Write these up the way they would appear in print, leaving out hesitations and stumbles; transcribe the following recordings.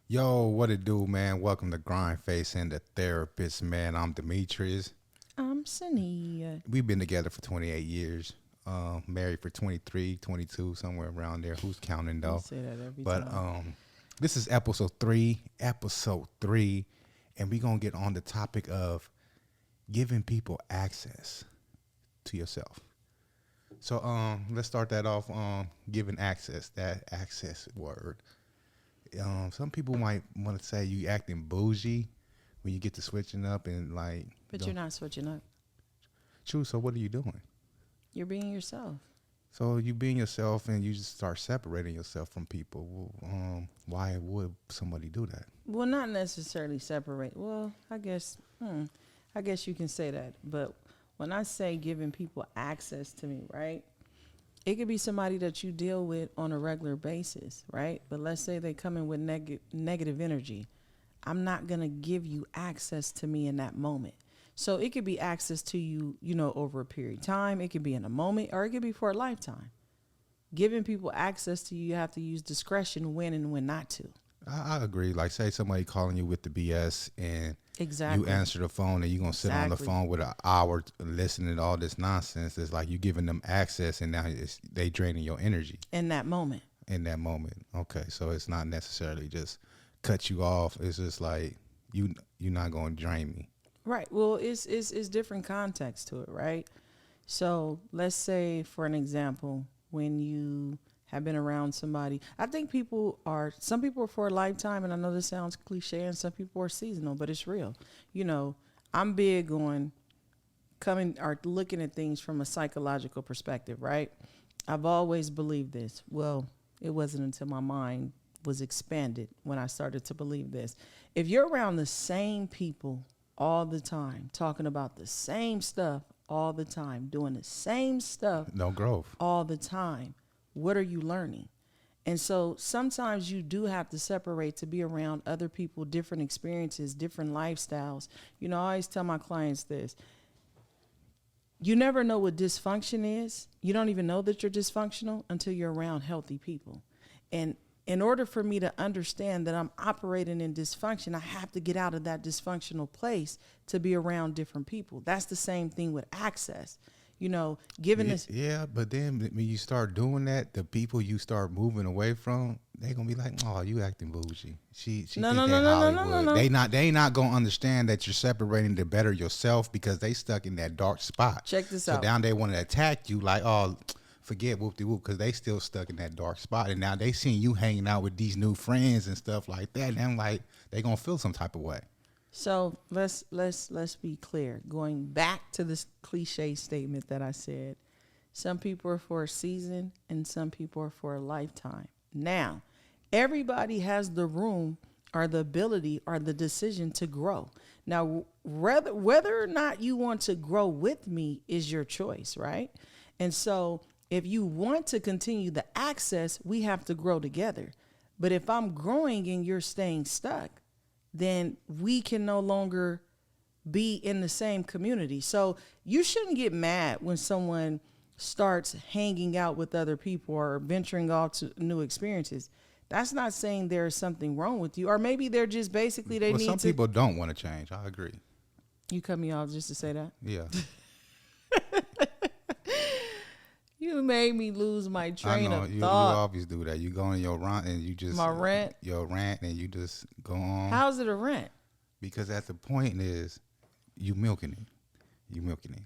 Yo, what it do, man? Welcome to GrindFace and the Therapist, man. I'm Dimitrius. I'm Saniyyah. We've been together for 28 years. Married for 23, 22, somewhere around there. Who's counting You though? say that every But time. this is episode 3, and we're gonna get on the topic of giving people access to yourself. So let's start that off on giving access. That access word. Some people might want to say you acting bougie when you get to switching up and like. But you're not switching up. True. So what are you doing? You're being yourself. So you being yourself and you just start separating yourself from people. Why would somebody do that? Well, not necessarily separate. Well, I guess you can say that. But when I say giving people access to me, right? It could be somebody that you deal with on a regular basis, right? But let's say they come in with negative energy. I'm not going to give you access to me in that moment. So it could be access to you, over a period of time. It could be in a moment, or it could be for a lifetime. Giving people access to you, you have to use discretion when and when not to. I agree. Like, say somebody calling you with the BS and Exactly. you answer the phone and you're going to sit on the Exactly. phone with an hour listening to all this nonsense. It's like you giving them access and now they draining your energy In that moment. in that moment. Okay, so it's not necessarily just cut you off. It's just like you're not going to drain me. Right. Well, it's different context to it, right? So let's say, for an example, when you have been around somebody, I think some people are for a lifetime, and I know this sounds cliche, and some people are seasonal, but it's real. I'm big on coming or looking at things from a psychological perspective, right? I've always believed this. Well, it wasn't until my mind was expanded when I started to believe this. If you're around the same people all the time, talking about the same stuff all the time, doing the same stuff No growth. all the time, what are you learning? And so sometimes you do have to separate to be around other people, different experiences, different lifestyles. I always tell my clients this. You never know what dysfunction is. You don't even know that you're dysfunctional until you're around healthy people. And in order for me to understand that I'm operating in dysfunction, I have to get out of that dysfunctional place to be around different people. That's the same thing with access. Giving this. Yeah, but then when you start doing that, the people you start moving away from, they gonna be like, "Oh, you acting bougie." She No, think no, no, that no, no, no, no, Hollywood. no. They not gonna understand that you're separating to better yourself because they stuck in that dark spot. Check this So out. now they want to attack you like, "Oh, forget whoop de whoop," because they still stuck in that dark spot, and now they seeing you hanging out with these new friends and stuff like that, and I'm like, they gonna feel some type of way. So let's be clear. Going back to this cliche statement that I said, some people are for a season and some people are for a lifetime. Now, everybody has the room or the ability or the decision to grow. Now, whether or not you want to grow with me is your choice, right? And so if you want to continue the access, we have to grow together. But if I'm growing and you're staying stuck, then we can no longer be in the same community. So you shouldn't get mad when someone starts hanging out with other people or venturing off to new experiences. That's not saying there's something wrong with you. Or maybe they're just basically they Well, need some to. people don't want to change. I agree. You cut me off just to say that? Yeah, You made me lose my I train know of you thought. always do that. You go on your rant and you just My rant? your rant and you just go on. How's it a rent? Because at the point is you milking it. You milking it.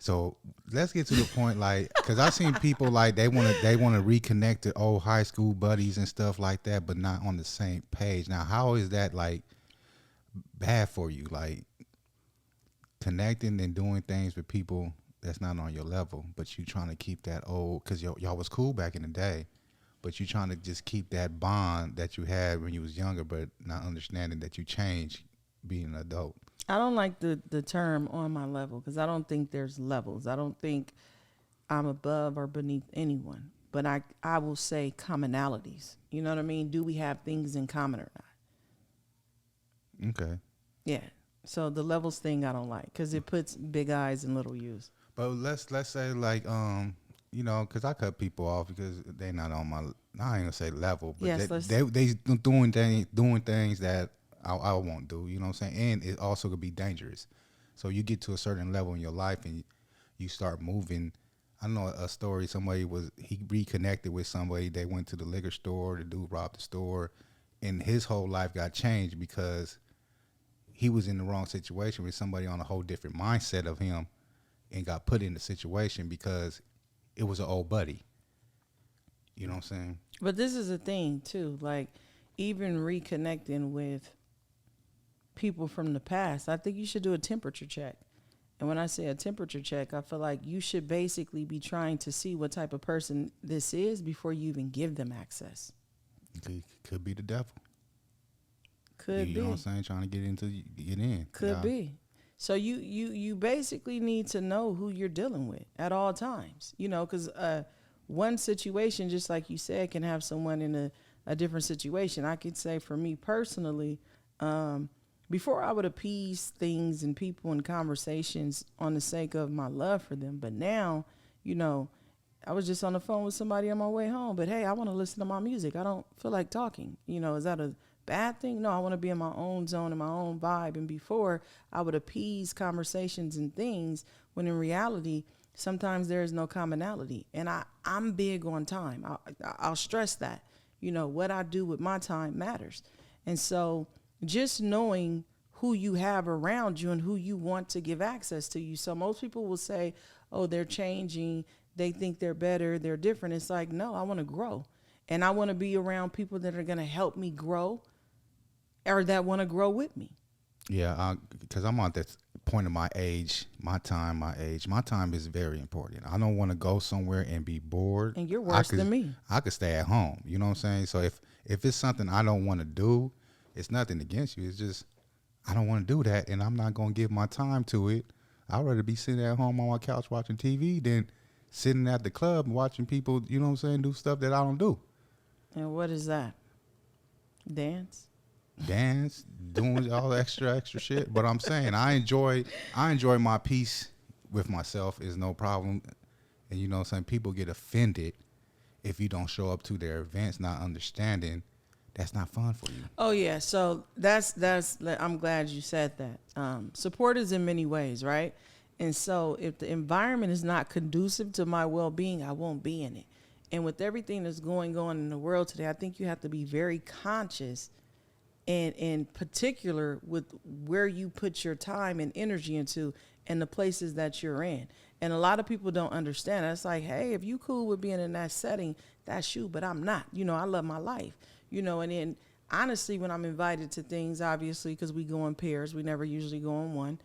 So let's get to the point, like, because I've seen people like they want to reconnect to old high school buddies and stuff like that, but not on the same page. Now, how is that like bad for you? Like connecting and doing things with people that's not on your level, but you trying to keep that old because y'all was cool back in the day, but you trying to just keep that bond that you had when you was younger, but not understanding that you changed being an adult. I don't like the term on my level because I don't think there's levels. I don't think I'm above or beneath anyone. But I will say commonalities. You know what I mean? Do we have things in common or not? Okay. Yeah. So the levels thing I don't like because it puts big eyes and little U's. But let's say like because I cut people off because they not on my I ain't gonna say level, but Yes, they doing things that I won't do. You know what I'm saying? And it also could be dangerous. So you get to a certain level in your life and you start moving. I know a story. He reconnected with somebody. They went to the liquor store. The dude robbed the store, and his whole life got changed because he was in the wrong situation with somebody on a whole different mindset of him, and got put in the situation because it was an old buddy. You know what I'm saying? But this is a thing too, like even reconnecting with people from the past, I think you should do a temperature check. And when I say a temperature check, I feel like you should basically be trying to see what type of person this is before you even give them access. Could be the devil. Could be. You know what I'm saying? Trying to get in. Could be. So you basically need to know who you're dealing with at all times. You know, because one situation, just like you said, can have someone in a different situation. I could say for me personally, before I would appease things and people and conversations on the sake of my love for them. But now, you know, I was just on the phone with somebody on my way home. But, hey, I want to listen to my music. I don't feel like talking. You know, is that a bad thing? No, I want to be in my own zone and my own vibe. And before, I would appease conversations and things when in reality, sometimes there is no commonality. And I'm big on time. I'll stress that. You know, what I do with my time matters. And so just knowing who you have around you and who you want to give access to you. So most people will say, oh, they're changing. They think they're better. They're different. It's like, no, I want to grow. And I want to be around people that are going to help me grow or that want to grow with me. Yeah, because I'm at that point of my age, my time is very important. I don't want to go somewhere and be bored. And you're worse than me. I could stay at home. You know what I'm saying? So if it's something I don't want to do, it's nothing against you. It's just I don't want to do that, and I'm not going to give my time to it. I'd rather be sitting at home on my couch watching TV than sitting at the club and watching people, you know what I'm saying, do stuff that I don't do. And what is that? Dance, doing all the extra shit. But I'm saying I enjoy my peace with myself. Is no problem. And you know what I'm saying, people get offended if you don't show up to their events, not understanding that's not fun for you. Oh yeah, so that's I'm glad you said that. Support is in many ways, right? And so if the environment is not conducive to my well-being, I won't be in it. And with everything that's going on in the world today, I think you have to be very conscious and in particular with where you put your time and energy into and the places that you're in. And a lot of people don't understand. It's like, hey, if you cool with being in that setting, that's you, but I'm not. You know, I love my life. You know, and then honestly, when I'm invited to things, obviously, because we go in pairs, we never usually go in one.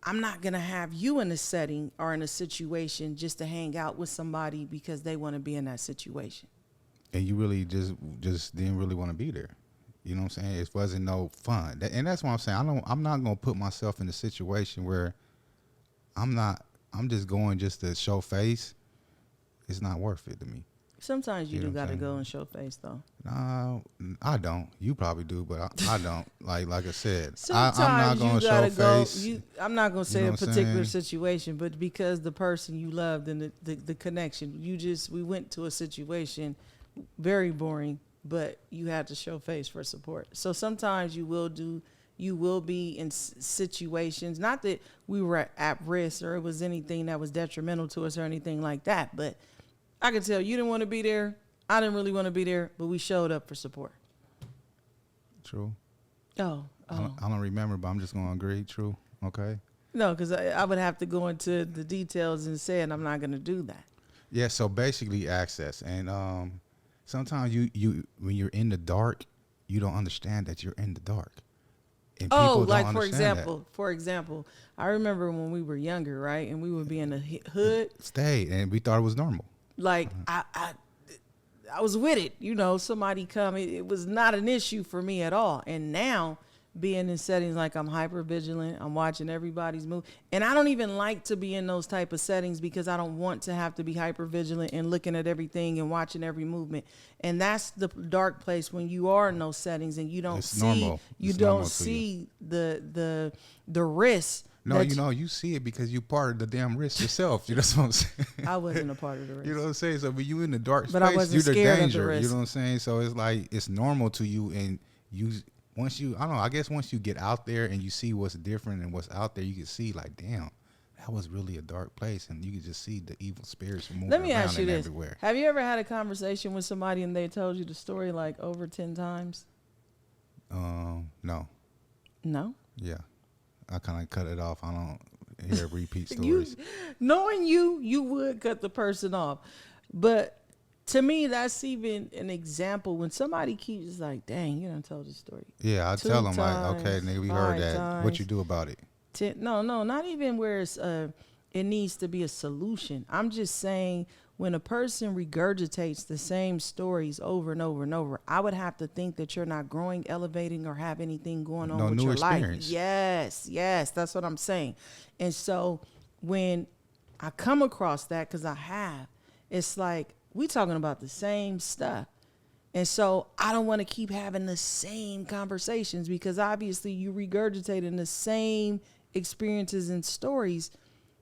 I'm not going to have you in a setting or in a situation just to hang out with somebody because they want to be in that situation. And you really just didn't really want to be there. You know what I'm saying? It wasn't no fun. And that's what I'm saying. I'm not going to put myself in a situation where I'm just going just to show face. It's not worth it to me. Sometimes you do got to go and show face, though. No, I don't. You probably do, but I don't. Like I said, sometimes I'm not going to show face. I'm not going to say a particular situation, but because the person you loved and the connection, we went to a situation, very boring, but you had to show face for support. So sometimes you will be in situations, not that we were at risk or it was anything that was detrimental to us or anything like that, but I could tell you didn't want to be there. I didn't really want to be there, but we showed up for support. True. Oh. I don't remember, but I'm just going to agree. True. Okay. No, because I would have to go into the details and say, and I'm not going to do that. Yeah. So basically, access, and sometimes you when you're in the dark, you don't understand that you're in the dark. And people don't for example, I remember when we were younger, right, and we would be in the hood. And we thought it was normal. Like I was with it, you know, somebody come, it was not an issue for me at all. And now being in settings like I'm hyper vigilant, I'm watching everybody's move. And I don't even like to be in those type of settings because I don't want to have to be hyper vigilant and looking at everything and watching every movement. And that's the dark place when you are in those settings and you don't see the risk No, you see it because you part of the damn risk yourself. You know what I'm saying? I wasn't a part of the risk. You know what I'm saying? So, but you in the dark But I space, wasn't you're the scared of the danger. risk. You know what I'm saying? So it's like it's normal to you, and I don't know. I guess once you get out there and you see what's different and what's out there, you can see like, damn, that was really a dark place, and you can just see the evil spirits moving Let me around ask you this: everywhere. have you ever had a conversation with somebody and they told you the story like over 10 times? No. No. Yeah, I kind of cut it off. I don't hear repeat stories. Knowing you would cut the person off, but to me, that's even an example when somebody keeps like, "Dang, you done told the story." Yeah, I tell them like, "Okay, nigga, we heard that. Times, What you do about it?" No, not even where it's it needs to be a solution. I'm just saying when a person regurgitates the same stories over and over and over, I would have to think that you're not growing, elevating, or have anything going on with your experience. Life. Yes, that's what I'm saying. And so when I come across that, because I have, it's like we talking about the same stuff. And so I don't want to keep having the same conversations because obviously you regurgitating the same experiences and stories.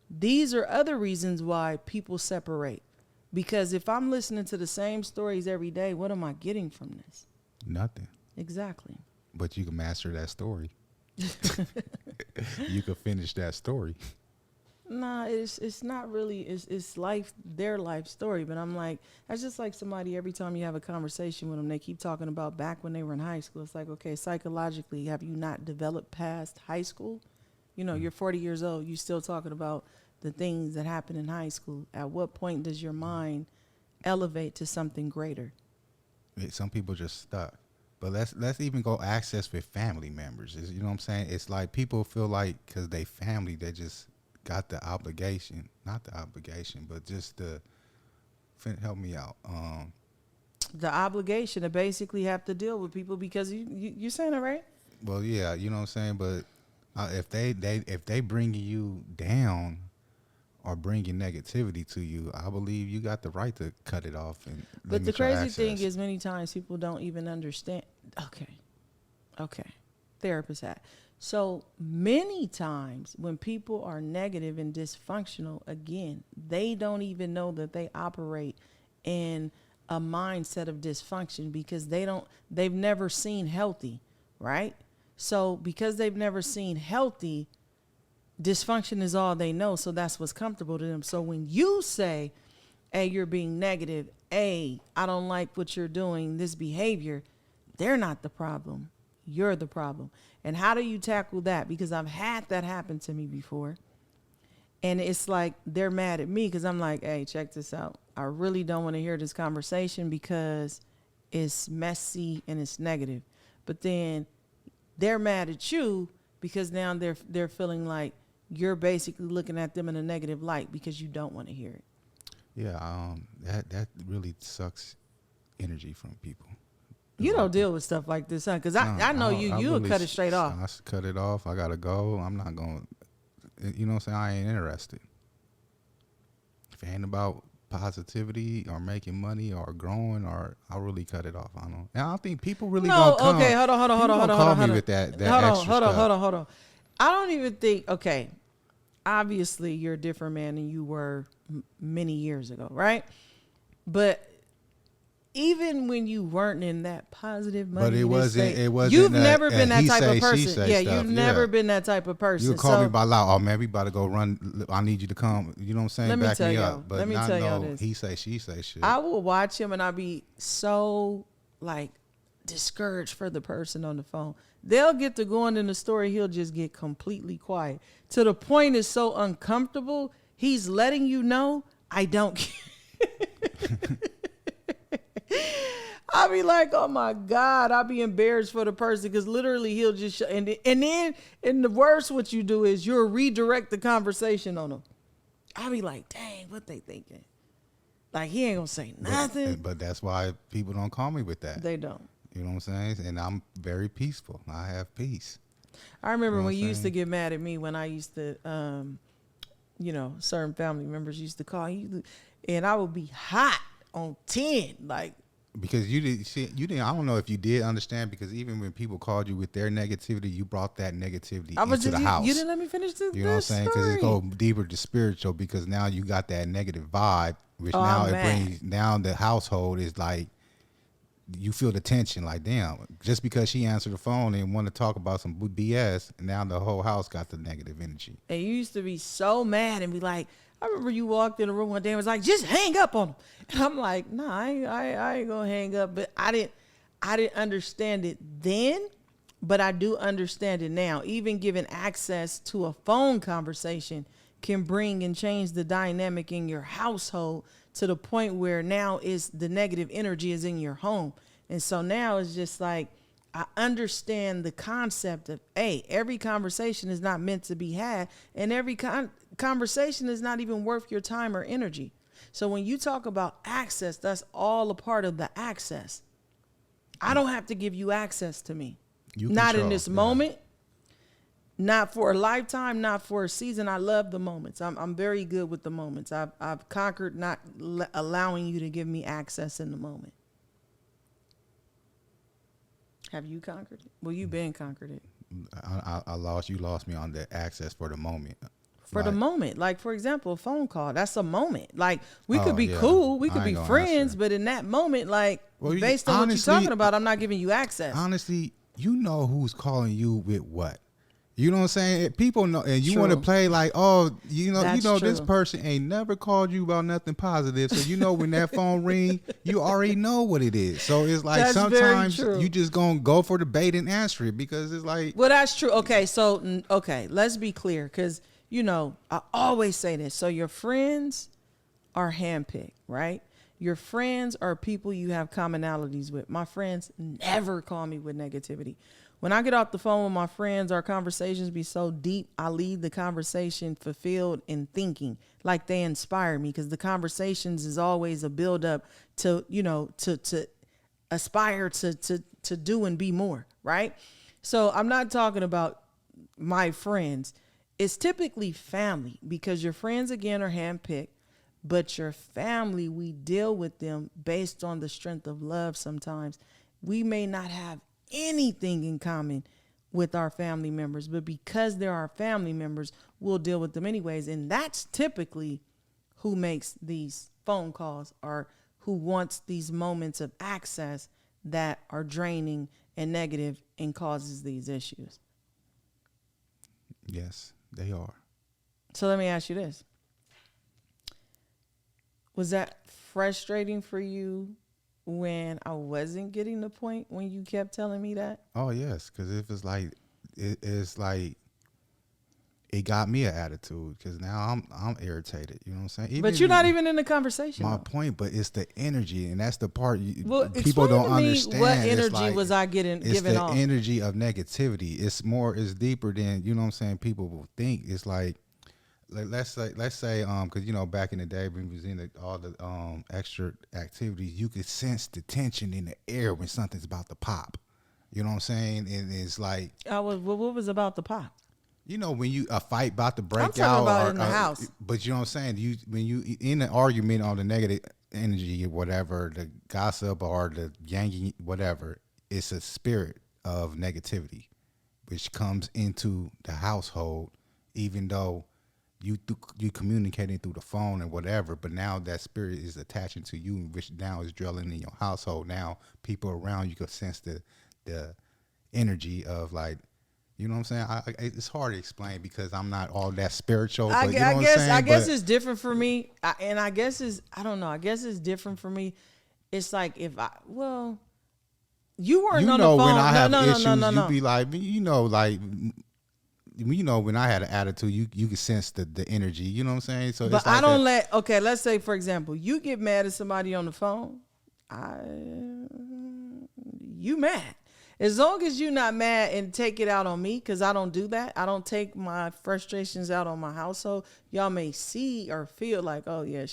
These are other reasons why people separate. Because if I'm listening to the same stories every day, what am I getting from this? Nothing. Exactly. But you can master that story. You can finish that story. Nah, it's not really, it's life, their life story. But I'm like, that's just like somebody, every time you have a conversation with them, they keep talking about back when they were in high school. It's like, okay, psychologically, have you not developed past high school? You know, you're 40 years old, you still talking about the things that happened in high school. At what point does your mind elevate to something greater? Some people just stuck. But let's even go access with family members. You know what I'm saying? It's like people feel like because they family, they just got the obligation, not the obligation, but just the, help me out. The obligation to basically have to deal with people because you're saying it right? Well, yeah, you know what I'm saying? But if they bring you down or bringing negativity to you, I believe you got the right to cut it off. But the crazy thing is many times people don't even understand. Okay. Therapist hat. So many times when people are negative and dysfunctional, again, they don't even know that they operate in a mindset of dysfunction because they've never seen healthy, right? So because they've never seen healthy, dysfunction is all they know. So that's what's comfortable to them. So when you say, hey, you're being negative, hey, I don't like what you're doing, this behavior, they're not the problem. You're the problem. And how do you tackle that? Because I've had that happen to me before. And it's like they're mad at me because I'm like, hey, check this out. I really don't want to hear this conversation because it's messy and it's negative. But then they're mad at you because now they're feeling like you're basically looking at them in a negative light because you don't want to hear it. Yeah, that really sucks energy from people. You don't deal with stuff like this, huh? Because I know you'll really cut it straight off. I cut it off. I got to go. I'm not going to, you know what I'm saying? I ain't interested. If it ain't about positivity or making money or growing, or I'll really cut it off. I don't know. And I don't think people really gonna come. Okay, hold on. Call me with that extra stuff. Hold on. I don't even think, okay, obviously you're a different man than you were many years ago, right? But even when you weren't in that positive money, but it wasn't. You've never been that type of person. Yeah, you've never been that type of person. You call me by loud. Oh man, we about to go run. I need you to come. You know what I'm saying? Back me up. But let me tell y'all this. He say, she say shit. I will watch him and I'll be so like discouraged for the person on the phone. They'll get to going in the story. He'll just get completely quiet to the point it's so uncomfortable. He's letting you know I don't care. I'll be like, oh my God, I'll be embarrassed for the person because literally he'll just, and then the worst what you do is you'll redirect the conversation on him. I'll be like, dang, what they thinking? Like he ain't gonna say nothing. But that's why people don't call me with that. They don't. You know what I'm saying? And I'm very peaceful. I have peace. I remember when you used to get mad at me when I used to, certain family members used to call you, and I would be hot on 10, like, Because you did see, you didn't. I don't know if you did understand, because even when people called you with their negativity, you brought that negativity into the house. You didn't let me finish this. You know what I'm saying? Because it go deeper to spiritual. Because now you got that negative vibe, which now it brings down the household. Is like you feel the tension. Like, damn, just because she answered the phone and want to talk about some BS, and now the whole house got the negative energy. And you used to be so mad and be like, I remember you walked in the room one day and was like, just hang up on him. And I'm like, nah, I ain't gonna hang up. But I didn't understand it then, but I do understand it now. Even giving access to a phone conversation can bring and change the dynamic in your household to the point where now is the negative energy is in your home. And so now it's just like, I understand the concept of, hey, every conversation is not meant to be had, and every conversation is not even worth your time or energy. So when you talk about access, that's all a part of the access. I don't have to give you access to me. Not in this moment, not for a lifetime, not for a season. I love the moments. I'm very good with the moments. I've conquered not allowing you to give me access in the moment. Have you conquered it? Well, you've been conquered it. You lost me on the access for the moment. For the moment. Like, for example, a phone call, that's a moment. Like, we could be cool. We could be friends. But in that moment, like, based on what you're talking about, I'm not giving you access. Honestly, you know who's calling you with what. You know what I'm saying? People know, and you want to play like, oh, this person ain't never called you about nothing positive. So you know when that phone ring, you already know what it is. So it's like sometimes you just gonna go for the bait and answer it, because it's like, well, that's true. Okay, so let's be clear, because I always say this. So your friends are handpicked, right? Your friends are people you have commonalities with. My friends never call me with negativity. When I get off the phone with my friends, our conversations be so deep, I leave the conversation fulfilled in thinking, like they inspire me, because the conversations is always a build up to, to aspire to do and be more, right? So I'm not talking about my friends. It's typically family, because your friends, again, are handpicked, but your family, we deal with them based on the strength of love sometimes. We may not have anything in common with our family members, but because they're our family members, we'll deal with them anyways. And that's typically who makes these phone calls, or who wants these moments of access that are draining and negative and causes these issues. Yes, they are. So let me ask you this. Was that frustrating for you when I wasn't getting the point, when you kept telling me that? Oh, yes, because if it's like, it's like, it got me an attitude, because now I'm irritated. You know what I'm saying? But you're not even in the conversation. My point, but it's the energy, and that's the part people don't understand. What energy was I giving off? It's the energy of negativity. It's deeper than, you know what I'm saying, people will think. It's like let's say because back in the day when we was in all the extra activities, you could sense the tension in the air when something's about to pop. You know what I'm saying? And it's like, what was about to pop? When a fight about to break out. I'm talking about in the house. But you know what I'm saying? When you in an argument on the negative energy or whatever, the gossip or the yanking, whatever, it's a spirit of negativity, which comes into the household, even though you communicating through the phone and whatever, but now that spirit is attaching to you, which now is drilling in your household. Now people around you can sense the energy of, like, you know what I'm saying? It's hard to explain because I'm not all that spiritual. But you know what I'm saying? I guess it's different for me. I guess it's different for me. It's like you weren't on the phone. When I have issues, you be like, when I had an attitude, you can sense the energy. You know what I'm saying? So, but I don't let's say, for example, you get mad at somebody on the phone. You mad. As long as you're not mad and take it out on me, because I don't do that. I don't take my frustrations out on my household. Y'all may see or feel like, oh yeah,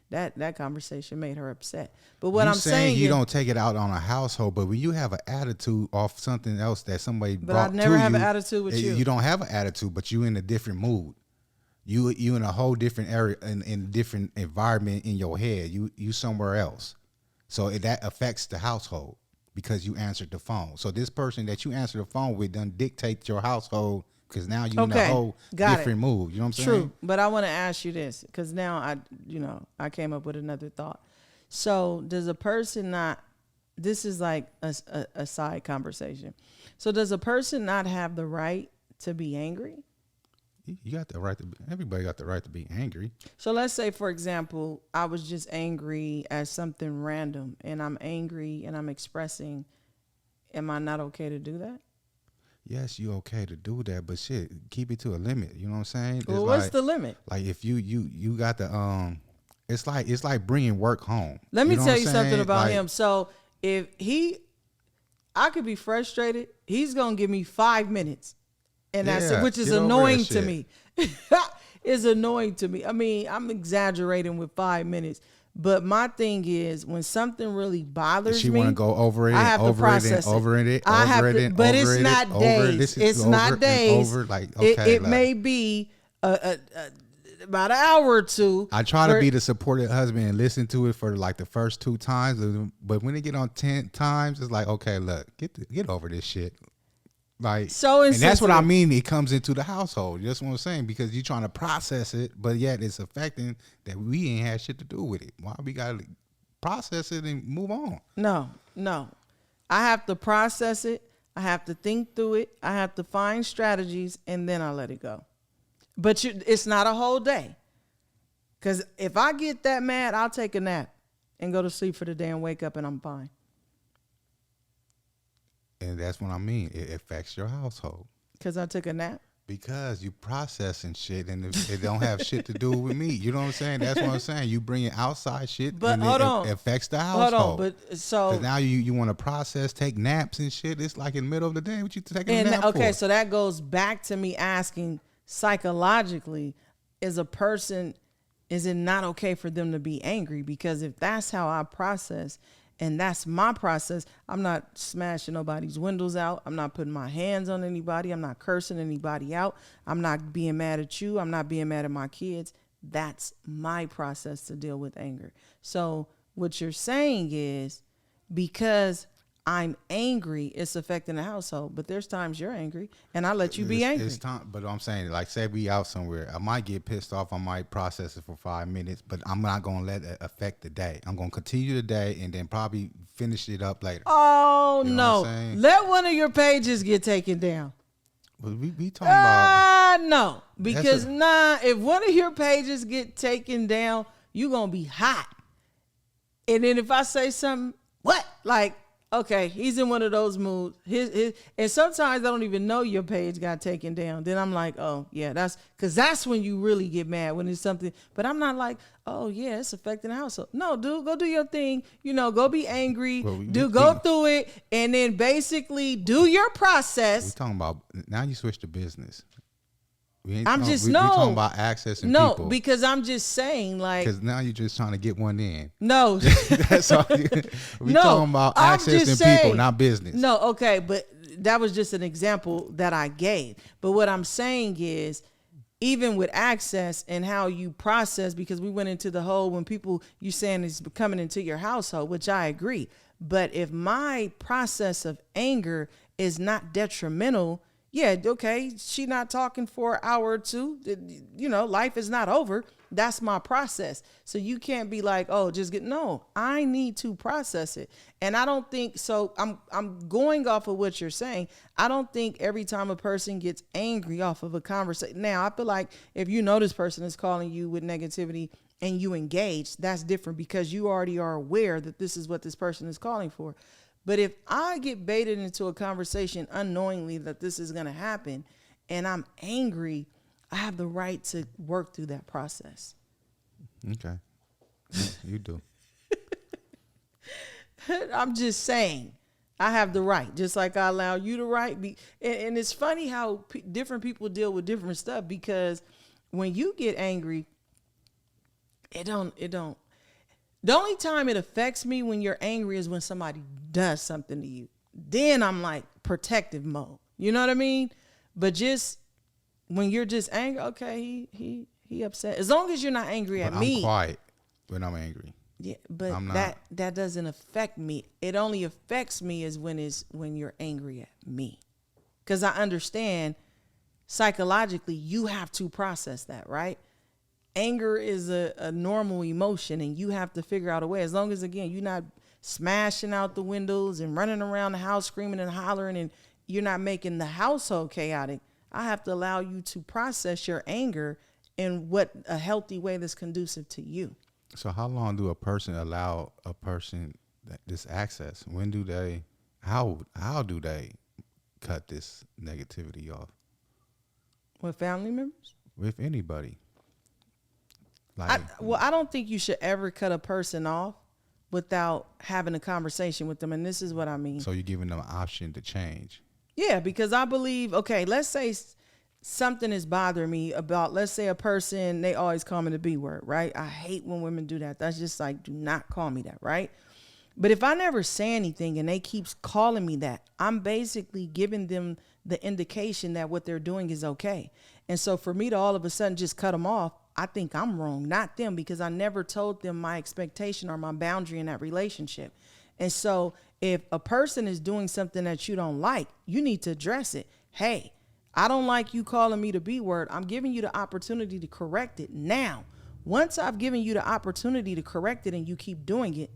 that conversation made her upset. But what I'm saying, you don't take it out on a household, but when you have an attitude off something else that somebody brought to you. But I never have an attitude with you. You don't have an attitude, but you in a different mood. You in a whole different area, in different environment in your head. You somewhere else. So that affects the household because you answered the phone. So this person that you answer the phone with done dictate your household because now you in a whole different mood. You know what I'm saying? True. But I want to ask you this because now I came up with another thought. So does a person not, this is like a side conversation. So does a person not have the right to be angry? You got the right to be, everybody got the right to be angry. So let's say, for example, I was just angry at something random and I'm angry and I'm expressing. Am I not okay to do that? Yes, you okay to do that, but shit, keep it to a limit. You know what I'm saying? It's Well, what's the limit? Like if you got the it's like bringing work home. Let me tell you something about him. So if I could be frustrated, he's gonna give me 5 minutes. And that's it, which is annoying to me. It's annoying to me. I mean, I'm exaggerating with 5 minutes. But my thing is, when something really bothers me, she want to go over it, I have to process it. I have to, but it's not days. It's not days. Like, okay, it may be about an hour or two. I try to be the supportive husband and listen to it for like the first 2 times, but when it get on 10 times, it's like, okay, look, get over this shit. Like, and that's what I mean. It comes into the household. That's what I'm saying, because you're trying to process it, but yet it's affecting that we ain't had shit to do with it. Why we gotta process it and move on? No. I have to process it. I have to think through it. I have to find strategies, and then I let it go. But it's not a whole day. Because if I get that mad, I'll take a nap and go to sleep for the day and wake up and I'm fine. And that's what I mean. It affects your household. Because I took a nap? Because you processing shit and it don't have shit to do with me. You know what I'm saying? That's what I'm saying. You bringing outside shit, but and it affects the household. Hold on, but so... Because now you want to process, take naps and shit. It's like in the middle of the day. What you taking a nap for? Okay, so that goes back to me asking, psychologically, is it not okay for them to be angry? Because if that's how I process... and that's my process. I'm not smashing nobody's windows out. I'm not putting my hands on anybody. I'm not cursing anybody out. I'm not being mad at you. I'm not being mad at my kids. That's my process to deal with anger. So what you're saying is, because I'm angry, it's affecting the household. But there's times you're angry, and I let you be angry. It's time, but I'm saying, like, say we out somewhere, I might get pissed off. I might process it for 5 minutes, but I'm not gonna let it affect the day. I'm gonna continue the day and then probably finish it up later. Oh, you know no! Let one of your pages get taken down. Well, we talking about no, because if one of your pages get taken down, you gonna be hot. And then if I say something, what like. Okay, he's in one of those moods. And sometimes I don't even know your page got taken down. Then I'm like, oh, yeah, that's when you really get mad, when it's something. But I'm not like, oh, yeah, it's affecting the household. No, dude, go do your thing. Go be angry. Go through it. And then basically do your process. We're talking about, now you switch to business. We're talking about accessing people. No, because I'm just saying, like, because now you're just trying to get one in. No, that's all. We're talking about accessing people, not business. No, okay, but that was just an example that I gave. But what I'm saying is, even with access and how you process, because we went into the whole when people you saying is coming into your household, which I agree. But if my process of anger is not detrimental. Yeah, okay, she not talking for an hour or two. Life is not over. That's my process. So you can't be like, oh, no, I need to process it. And I don't think, so I'm going off of what you're saying. I don't think every time a person gets angry off of a conversation. Now, I feel like if you know this person is calling you with negativity and you engage, that's different because you already are aware that this is what this person is calling for. But if I get baited into a conversation unknowingly that this is going to happen and I'm angry, I have the right to work through that process. Okay. You do. I'm just saying I have the right, just like I allow you the right. And it's funny how different people deal with different stuff, because when you get angry, it don't. The only time it affects me when you're angry is when somebody does something to you. Then I'm like protective mode. You know what I mean? But just when you're just angry, okay, he upset. As long as you're not angry at me. I'm quiet when I'm angry. Yeah, but I'm not. that doesn't affect me. It only affects me is when you're angry at me. Because I understand psychologically you have to process that, right? Anger is a normal emotion, and you have to figure out a way. As long as, again, you're not smashing out the windows and running around the house screaming and hollering, and you're not making the household chaotic, I have to allow you to process your anger in what a healthy way that's conducive to you. So how long do a person allow a person this access? When do they? How do they cut this negativity off With family members? with anybody? Like, I don't think you should ever cut a person off without having a conversation with them. And this is what I mean. so you're giving them an option to change. Yeah, because I believe, okay, let's say something is bothering me about, let's say a person, they always call me the B word, right? I hate when women do that. That's just like, do not call me that, right? But if I never say anything and they keep calling me that, I'm basically giving them the indication that what they're doing is okay. And so for me to all of a sudden just cut them off, I think I'm wrong, not them, because I never told them my expectation or my boundary in that relationship. And so if a person is doing something that you don't like, you need to address it. Hey, I don't like you calling me the B word. I'm giving you the opportunity to correct it. Now, once I've given you the opportunity to correct it and you keep doing it,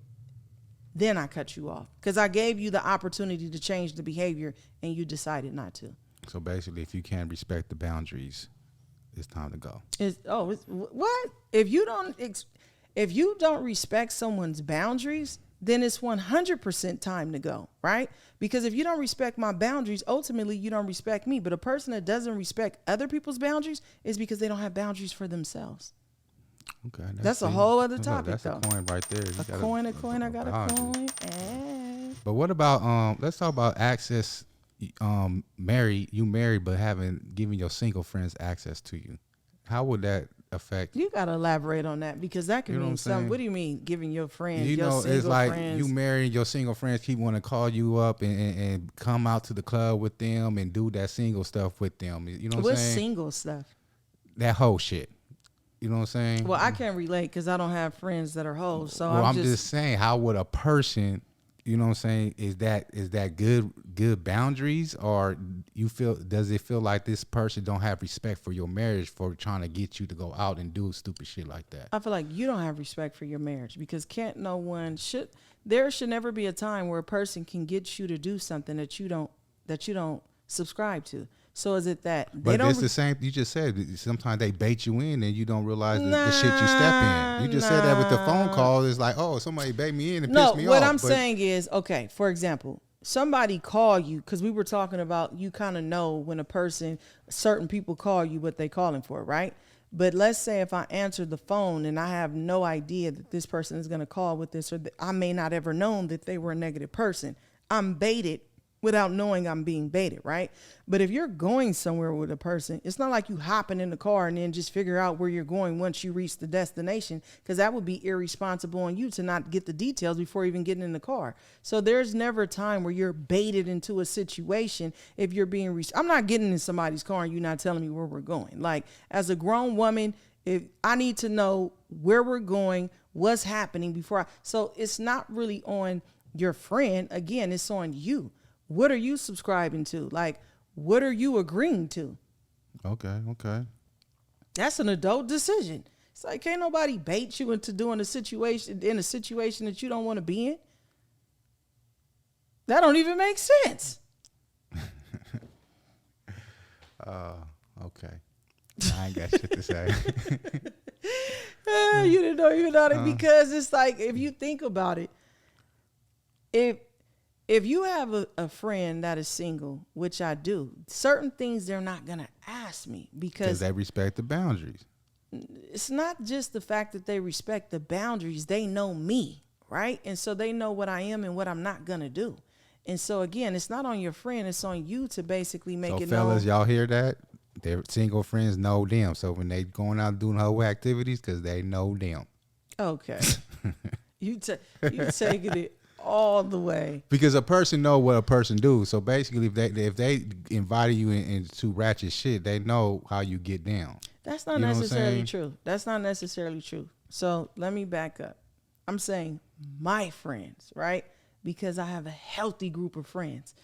then I cut you off, because I gave you the opportunity to change the behavior and you decided not to. So basically, if you can't respect the boundaries, it's time to go. What? If you don't respect someone's boundaries, then it's 100% time to go, right? Because if you don't respect my boundaries, ultimately you don't respect me. But a person that doesn't respect other people's boundaries is because they don't have boundaries for themselves. Okay, that's a whole other topic, that's though. A coin right there. A coin. I got a coin. But what about let's talk about access. You married, but giving your single friends access to you. How would that affect? You gotta elaborate on that, because that can mean something. What do you mean, giving your friends? It's like friends? You married, your single friends keep wanting to call you up and come out to the club with them and do that single stuff with them. You know what I'm saying? What's single stuff? That whole shit. You know what I'm saying? Well, I can't relate because I don't have friends that are hoes. So I'm just saying, how would a person, you know what I'm saying, is that good boundaries, or does it feel like this person don't have respect for your marriage for trying to get you to go out and do stupid shit like that? I feel like you don't have respect for your marriage, because there should never be a time where a person can get you to do something that you don't subscribe to. So is it that they but it's the same? You just said sometimes they bait you in and you don't realize the shit you step in. You just said that with the phone call. It's like, oh, somebody bait me in and piss me off. What I'm saying is, okay, for example, somebody call you, because we were talking about, you kind of know when certain people call you what they calling for, right? But let's say if I answer the phone and I have no idea that this person is going to call with this, or I may not ever known that they were a negative person. I'm baited without knowing I'm being baited, right? But if you're going somewhere with a person, it's not like you hopping in the car and then just figure out where you're going once you reach the destination, because that would be irresponsible on you to not get the details before even getting in the car. So there's never a time where you're baited into a situation if you're being I'm not getting in somebody's car and you're not telling me where we're going. Like, as a grown woman, if I need to know where we're going, what's happening so it's not really on your friend. Again, it's on you. What are you subscribing to? Like, what are you agreeing to? Okay. That's an adult decision. It's like, can't nobody bait you into doing a situation that you don't want to be in. That don't even make sense. Okay. I ain't got shit to say. You didn't know even know that, because it's like, if you think about it, if you have a friend that is single, which I do, certain things they're not going to ask me because they respect the boundaries. It's not just the fact that they respect the boundaries. They know me, right? And so they know what I am and what I'm not going to do. And so, again, it's not on your friend. It's on you to basically make it known. So, fellas, y'all hear that? Their single friends know them. So when they going out doing whole activities, because they know them. Okay. You taking it all the way, because a person know what a person do. So basically, if they invited you into ratchet shit, they know how you get down. That's not necessarily true. That's not necessarily true. So let me back up. I'm saying my friends, right? Because I have a healthy group of friends.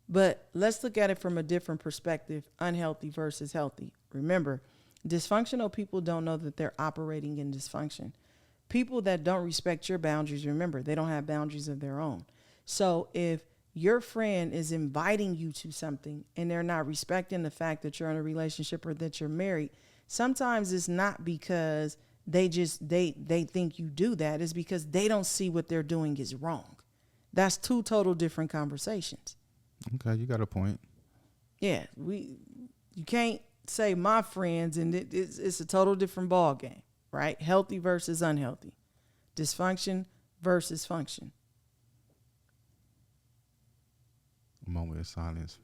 But let's look at it from a different perspective, unhealthy versus healthy. Remember, dysfunctional people don't know that they're operating in dysfunction. People that don't respect your boundaries, remember, they don't have boundaries of their own. So if your friend is inviting you to something and they're not respecting the fact that you're in a relationship or that you're married, sometimes it's not because they think you do that. It's because they don't see what they're doing is wrong. That's two total different conversations. Okay, you got a point. Yeah, you can't say my friends and it's a total different ball game, right? Healthy versus unhealthy, dysfunction versus function. A moment of silence.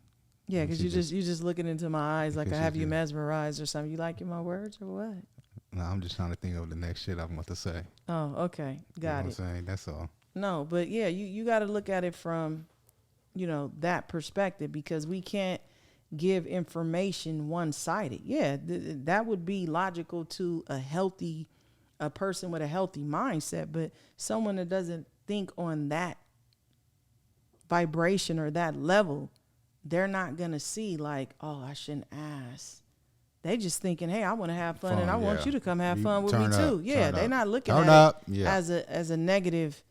Yeah, because you just looking into my eyes like I have you just mesmerized or something. You liking my words or what? No, I'm just trying to think of the next shit I'm about to say. Oh, okay, got it. You know what I'm saying? That's all. No, but yeah, you got to look at it from, that perspective, because we can't give information one-sided. Yeah, that would be logical to a person with a healthy mindset, but someone that doesn't think on that vibration or that level, they're not going to see like, oh, I shouldn't ask. They just thinking, hey, I want to have fun and I want you to come have fun with me too. Yeah, they're not looking at it as a negative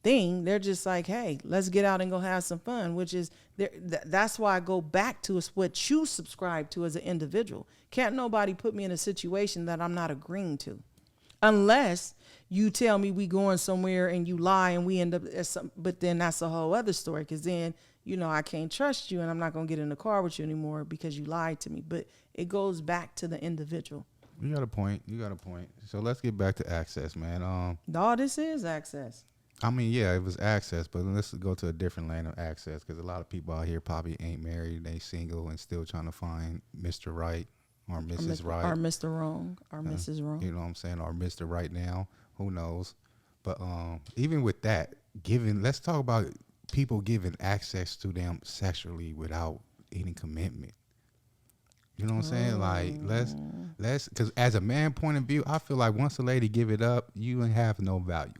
thing. They're just like, hey, let's get out and go have some fun, which is that's why I go back to is what you subscribe to as an individual. Can't nobody put me in a situation that I'm not agreeing to, unless you tell me we going somewhere and you lie and we end up at some, but then that's a whole other story, because then I can't trust you and I'm not going to get in the car with you anymore because you lied to me. But it goes back to the individual. You got a point. So let's get back to access, man. All this is access. I mean, yeah, it was access, but let's go to a different lane of access, because a lot of people out here probably ain't married, they single and still trying to find Mr. Right or Mrs. Right. Or Mr. Wrong or Mrs. Wrong. You know what I'm saying? Or Mr. Right now. Who knows? But even with that, let's talk about people giving access to them sexually without any commitment. You know what I'm saying? Like, let's, because as a man point of view, I feel like once a lady give it up, you have no value.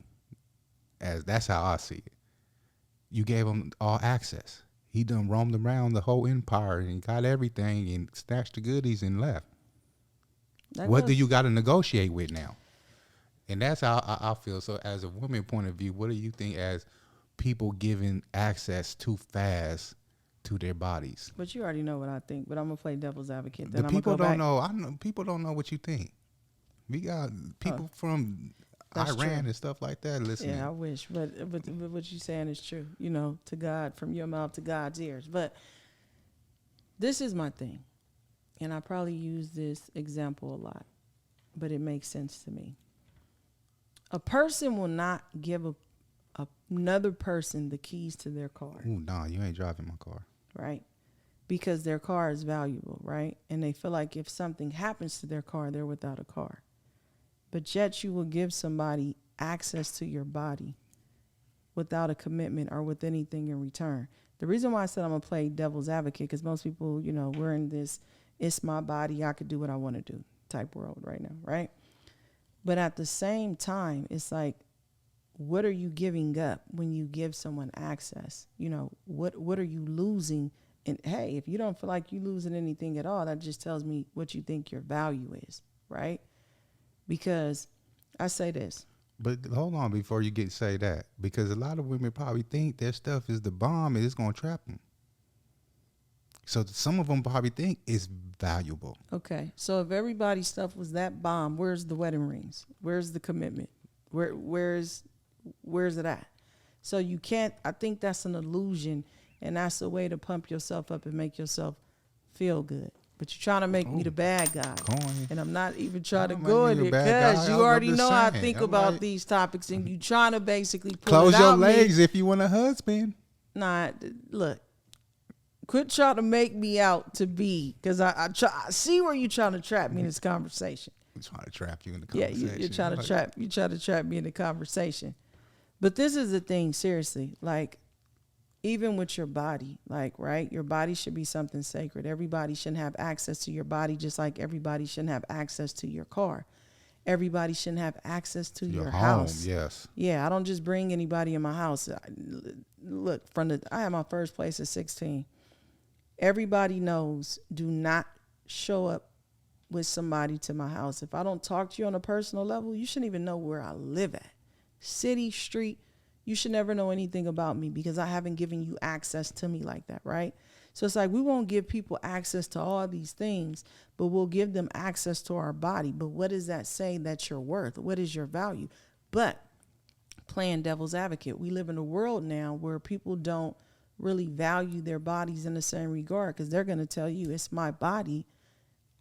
That's how I see it. You gave him all access. He done roamed around the whole empire and got everything and snatched the goodies and left. What do you got to negotiate with now? And that's how I feel. So as a woman point of view, what do you think as people giving access too fast to their bodies? But you already know what I think, but I'm going to play devil's advocate. Then people don't know. I know people don't know what you think. We got people from Iran and stuff like that listening. Yeah, I wish. But what you're saying is true. To God, from your mouth to God's ears. But this is my thing. And I probably use this example a lot, but it makes sense to me. A person will not give another person the keys to their car. Ooh, nah, you ain't driving my car. Right? Because their car is valuable, right? And they feel like if something happens to their car, they're without a car. But yet you will give somebody access to your body without a commitment or with anything in return. The reason why I said I'm going to play devil's advocate, because most people, we're in this, it's my body, I could do what I want to do type world right now, right? But at the same time, it's like, what are you giving up when you give someone access? What are you losing? And hey, if you don't feel like you're losing anything at all, that just tells me what you think your value is, right? Because I say this. But hold on before you say that, because a lot of women probably think their stuff is the bomb and it's going to trap them. So some of them probably think it's valuable. Okay. So if everybody's stuff was that bomb, where's the wedding rings? Where's the commitment? Where's it at? So you can't, I think that's an illusion, and that's a way to pump yourself up and make yourself feel good. But you're trying to make me the bad guy. And I'm not even trying to go in there, because you already know how I think about these topics, and you trying to basically close your legs if you want a husband. Nah, look. Quit trying to make me out to be, because I see where you're trying to trap me in this conversation. I'm trying to trap you in the conversation. Yeah, you're trying to trap me in the conversation. But this is the thing, seriously. Like, even with your body, like, right? Your body should be something sacred. Everybody shouldn't have access to your body, just like everybody shouldn't have access to your car. everybody shouldn't have access to your home, house. yes. Yeah, I don't just bring anybody in my house. Look, I had my first place at 16. Everybody knows, do not show up with somebody to my house. If I don't talk to you on a personal level, you shouldn't even know where I live at. City, street, you should never know anything about me because I haven't given you access to me like that, right? So it's like we won't give people access to all these things, but we'll give them access to our body. But what does that say that you're worth? What is your value? But playing devil's advocate, we live in a world now where people don't really value their bodies in the same regard because they're going to tell you it's my body.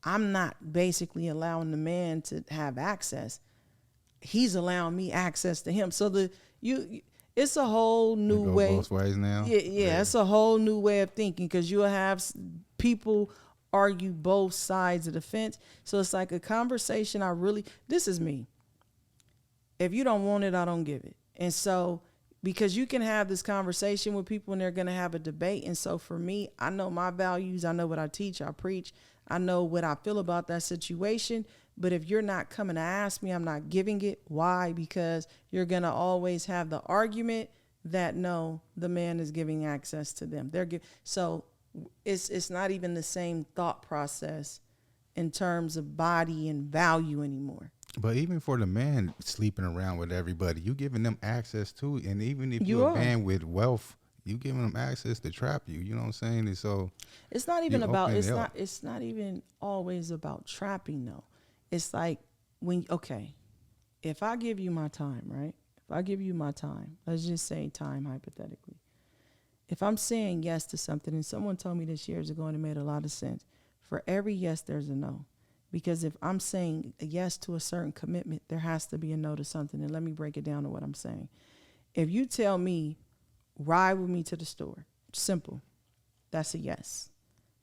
I'm not basically allowing the man to have access. He's allowing me access to him. So it's a whole new way. Both ways now. Yeah, it's a whole new way of thinking because you'll have people argue both sides of the fence. So it's like a conversation. This is me. If you don't want it, I don't give it. And so because you can have this conversation with people and they're going to have a debate. And so for me, I know my values. I know what I teach, I preach. I know what I feel about that situation. But if you're not coming to ask me, I'm not giving it. Why? Because you're going to always have the argument that no, the man is giving access to them. So it's not even the same thought process in terms of body and value anymore. But even for the man sleeping around with everybody, you giving them access to, and even if you're a man with wealth, you giving them access to trap you. You know what I'm saying? And so it's not even about. It's not even always about trapping though. It's like if I give you my time, right? If I give you my time, let's just say time hypothetically. If I'm saying yes to something, and someone told me this years ago and it made a lot of sense, for every yes, there's a no. Because if I'm saying a yes to a certain commitment, there has to be a no to something. And let me break it down to what I'm saying. If you tell me, ride with me to the store, simple, that's a yes.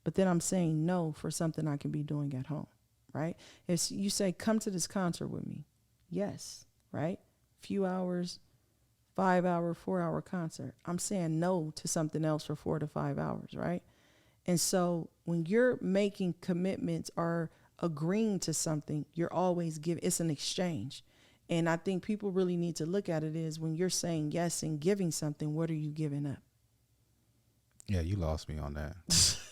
But then I'm saying no for something I can be doing at home, right? If you say, come to this concert with me, yes, right? Few hours, 5 hour, 4 hour concert. I'm saying no to something else for 4 to 5 hours, right? And so when you're making commitments or agreeing to something, you're always giving. It's an exchange. And I think people really need to look at it as when you're saying yes and giving something, what are you giving up? Yeah, you lost me on that.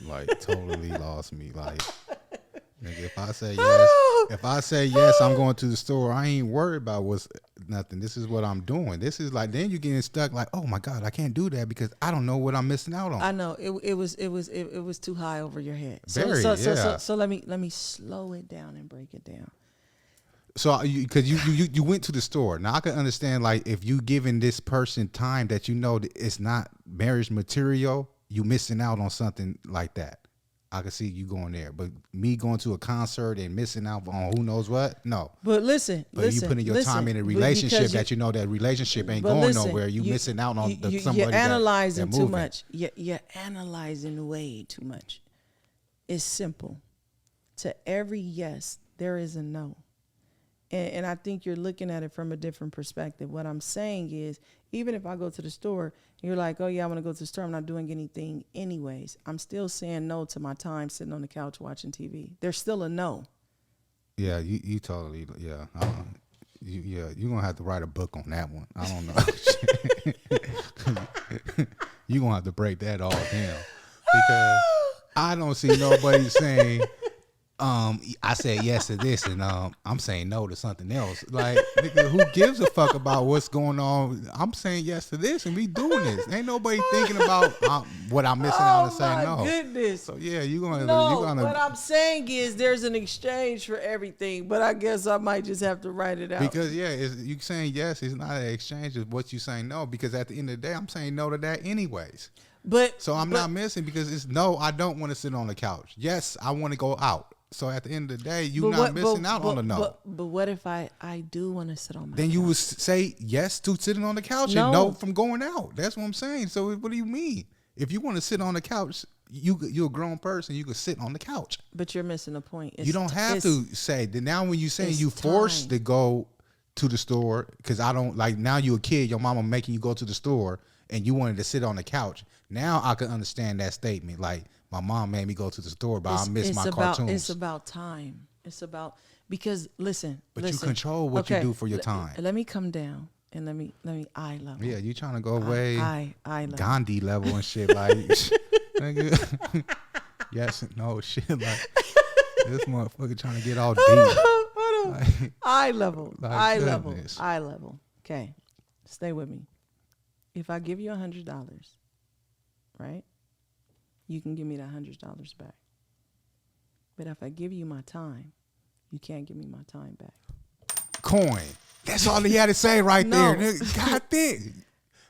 Like totally lost me. Like if I say yes, I'm going to the store. I ain't worried about nothing. This is what I'm doing. This is like, then you're getting stuck like, oh my God, I can't do that because I don't know what I'm missing out on. I know it was too high over your head. So let me slow it down and break it down. So because you went to the store. Now I can understand like if you giving this person time that you know that it's not marriage material, you missing out on something like that. I can see you going there, but me going to a concert and missing out on who knows what, no. But listen, you putting your time in a relationship that you know that relationship ain't going nowhere. You missing out on somebody. You're analyzing too much. You're analyzing way too much. It's simple. To every yes, there is a no. And I think you're looking at it from a different perspective. What I'm saying is, even if I go to the store, you're like, oh, yeah, I'm going to go to the store. I'm not doing anything anyways. I'm still saying no to my time sitting on the couch watching TV. There's still a no. Yeah, you totally, yeah. You're going to have to write a book on that one. I don't know. You're going to have to break that all down. Because I don't see nobody saying... I said yes to this, and I'm saying no to something else. Like, nigga, who gives a fuck about what's going on? I'm saying yes to this, and we doing this. Ain't nobody thinking about what I'm missing out and saying no. Oh my goodness! So yeah, you're gonna. What I'm saying is there's an exchange for everything, but I guess I might just have to write it out. Because you saying yes is not an exchange of what you saying no. Because at the end of the day, I'm saying no to that anyways. So I'm not missing because it's no. I don't want to sit on the couch. Yes, I want to go out. So at the end of the day, you're not missing out on the no. But what if I do want to sit on my couch? Then you would say yes to sitting on the couch and no from going out. That's what I'm saying. So what do you mean? If you want to sit on the couch, you're a grown person. You can sit on the couch. But you're missing the point. You don't have to say that. Now when you're saying you forced to go to the store, because I don't like, now you're a kid, your mama making you go to the store and you wanted to sit on the couch. Now I can understand that statement. Like, my mom made me go to the store, but I miss my cartoons. It's about time. It's about, Because listen. You control what you do for your time. Let me come down and let me eye level. Yeah, you trying to go way eye level. Gandhi level and shit like nigga. Yes and no shit like this motherfucker trying to get all deep. Hold on. Like, eye level. like eye goodness. level. Eye level. Okay. Stay with me. If I give you $100, right? You can give me that $100 back. But if I give you my time, you can't give me my time back. Coin. That's all he had to say right No. there. Nigga. God damn.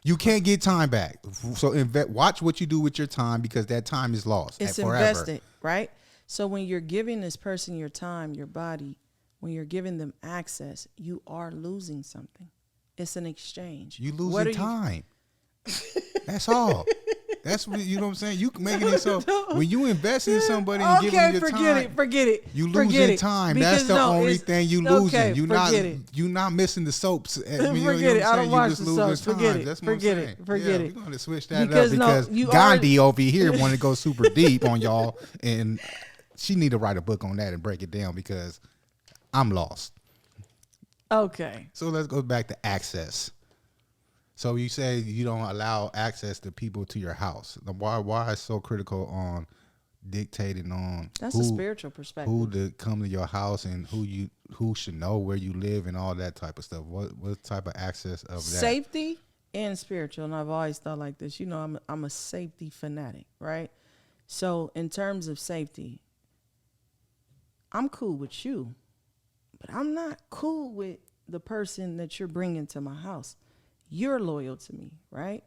You can't get time back. So watch what you do with your time because that time is lost. It's forever. invested, right? So when you're giving this person your time, your body, when you're giving them access, you are losing something. It's an exchange. You losing time. That's all. That's what you know what I'm saying. You making it so when you invest in somebody and give them your time, forget it. You losing time. That's the only thing you losing. Okay, you not missing the soaps. Forget it. I don't watch the soaps. Forget it. That's Forget it. Forget it. We're gonna switch that up because Gandhi over here want to go super deep on y'all, and she need to write a book on that and break it down because I'm lost. Okay. So let's go back to access. So you say you don't allow access to people to your house. Why is so critical on dictating on that's a spiritual perspective. Who to come to your house and who should know where you live and all that type of stuff. What type of access of that? Safety and spiritual. And I've always thought like this. You know, I'm a safety fanatic, right? So in terms of safety, I'm cool with you, but I'm not cool with the person that you're bringing to my house. You're loyal to me, right?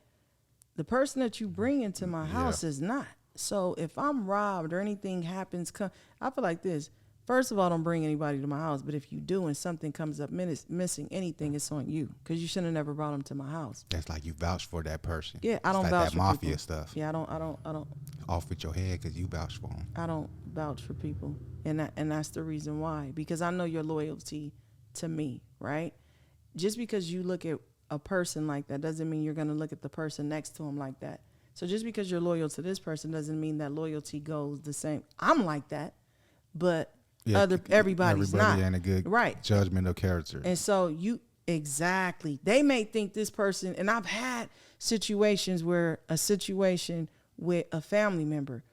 The person that you bring into my house is not. So if I'm robbed or anything happens, I feel like this. First of all, don't bring anybody to my house. But if you do and something comes up missing anything, it's on you because you should have never brought them to my house. That's like you vouch for that person. Yeah, I don't like vouch that for mafia people. stuff. Yeah, I don't. Off with your head because you vouch for them. I don't vouch for people, and that's the reason why. Because I know your loyalty to me, right? Just because you look at a person like that doesn't mean you're going to look at the person next to him like that. So just because you're loyal to this person doesn't mean that loyalty goes the same. I'm like that, but everybody's not. Everybody ain't a good judgment of character. And so exactly. They may think this person, and I've had situations with a family member,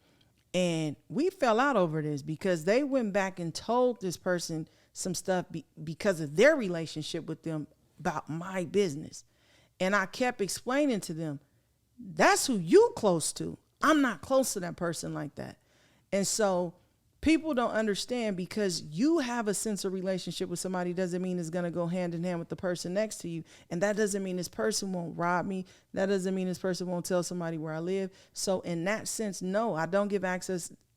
and we fell out over this because they went back and told this person some stuff because of their relationship with them about my business. And I kept explaining to them, that's who you close to. I'm not close to that person like that. And so people don't understand because you have a sense of relationship with somebody doesn't mean it's going to go hand in hand with the person next to you. And that doesn't mean this person won't rob me. That doesn't mean this person won't tell somebody where I live. So in that sense, no, I don't give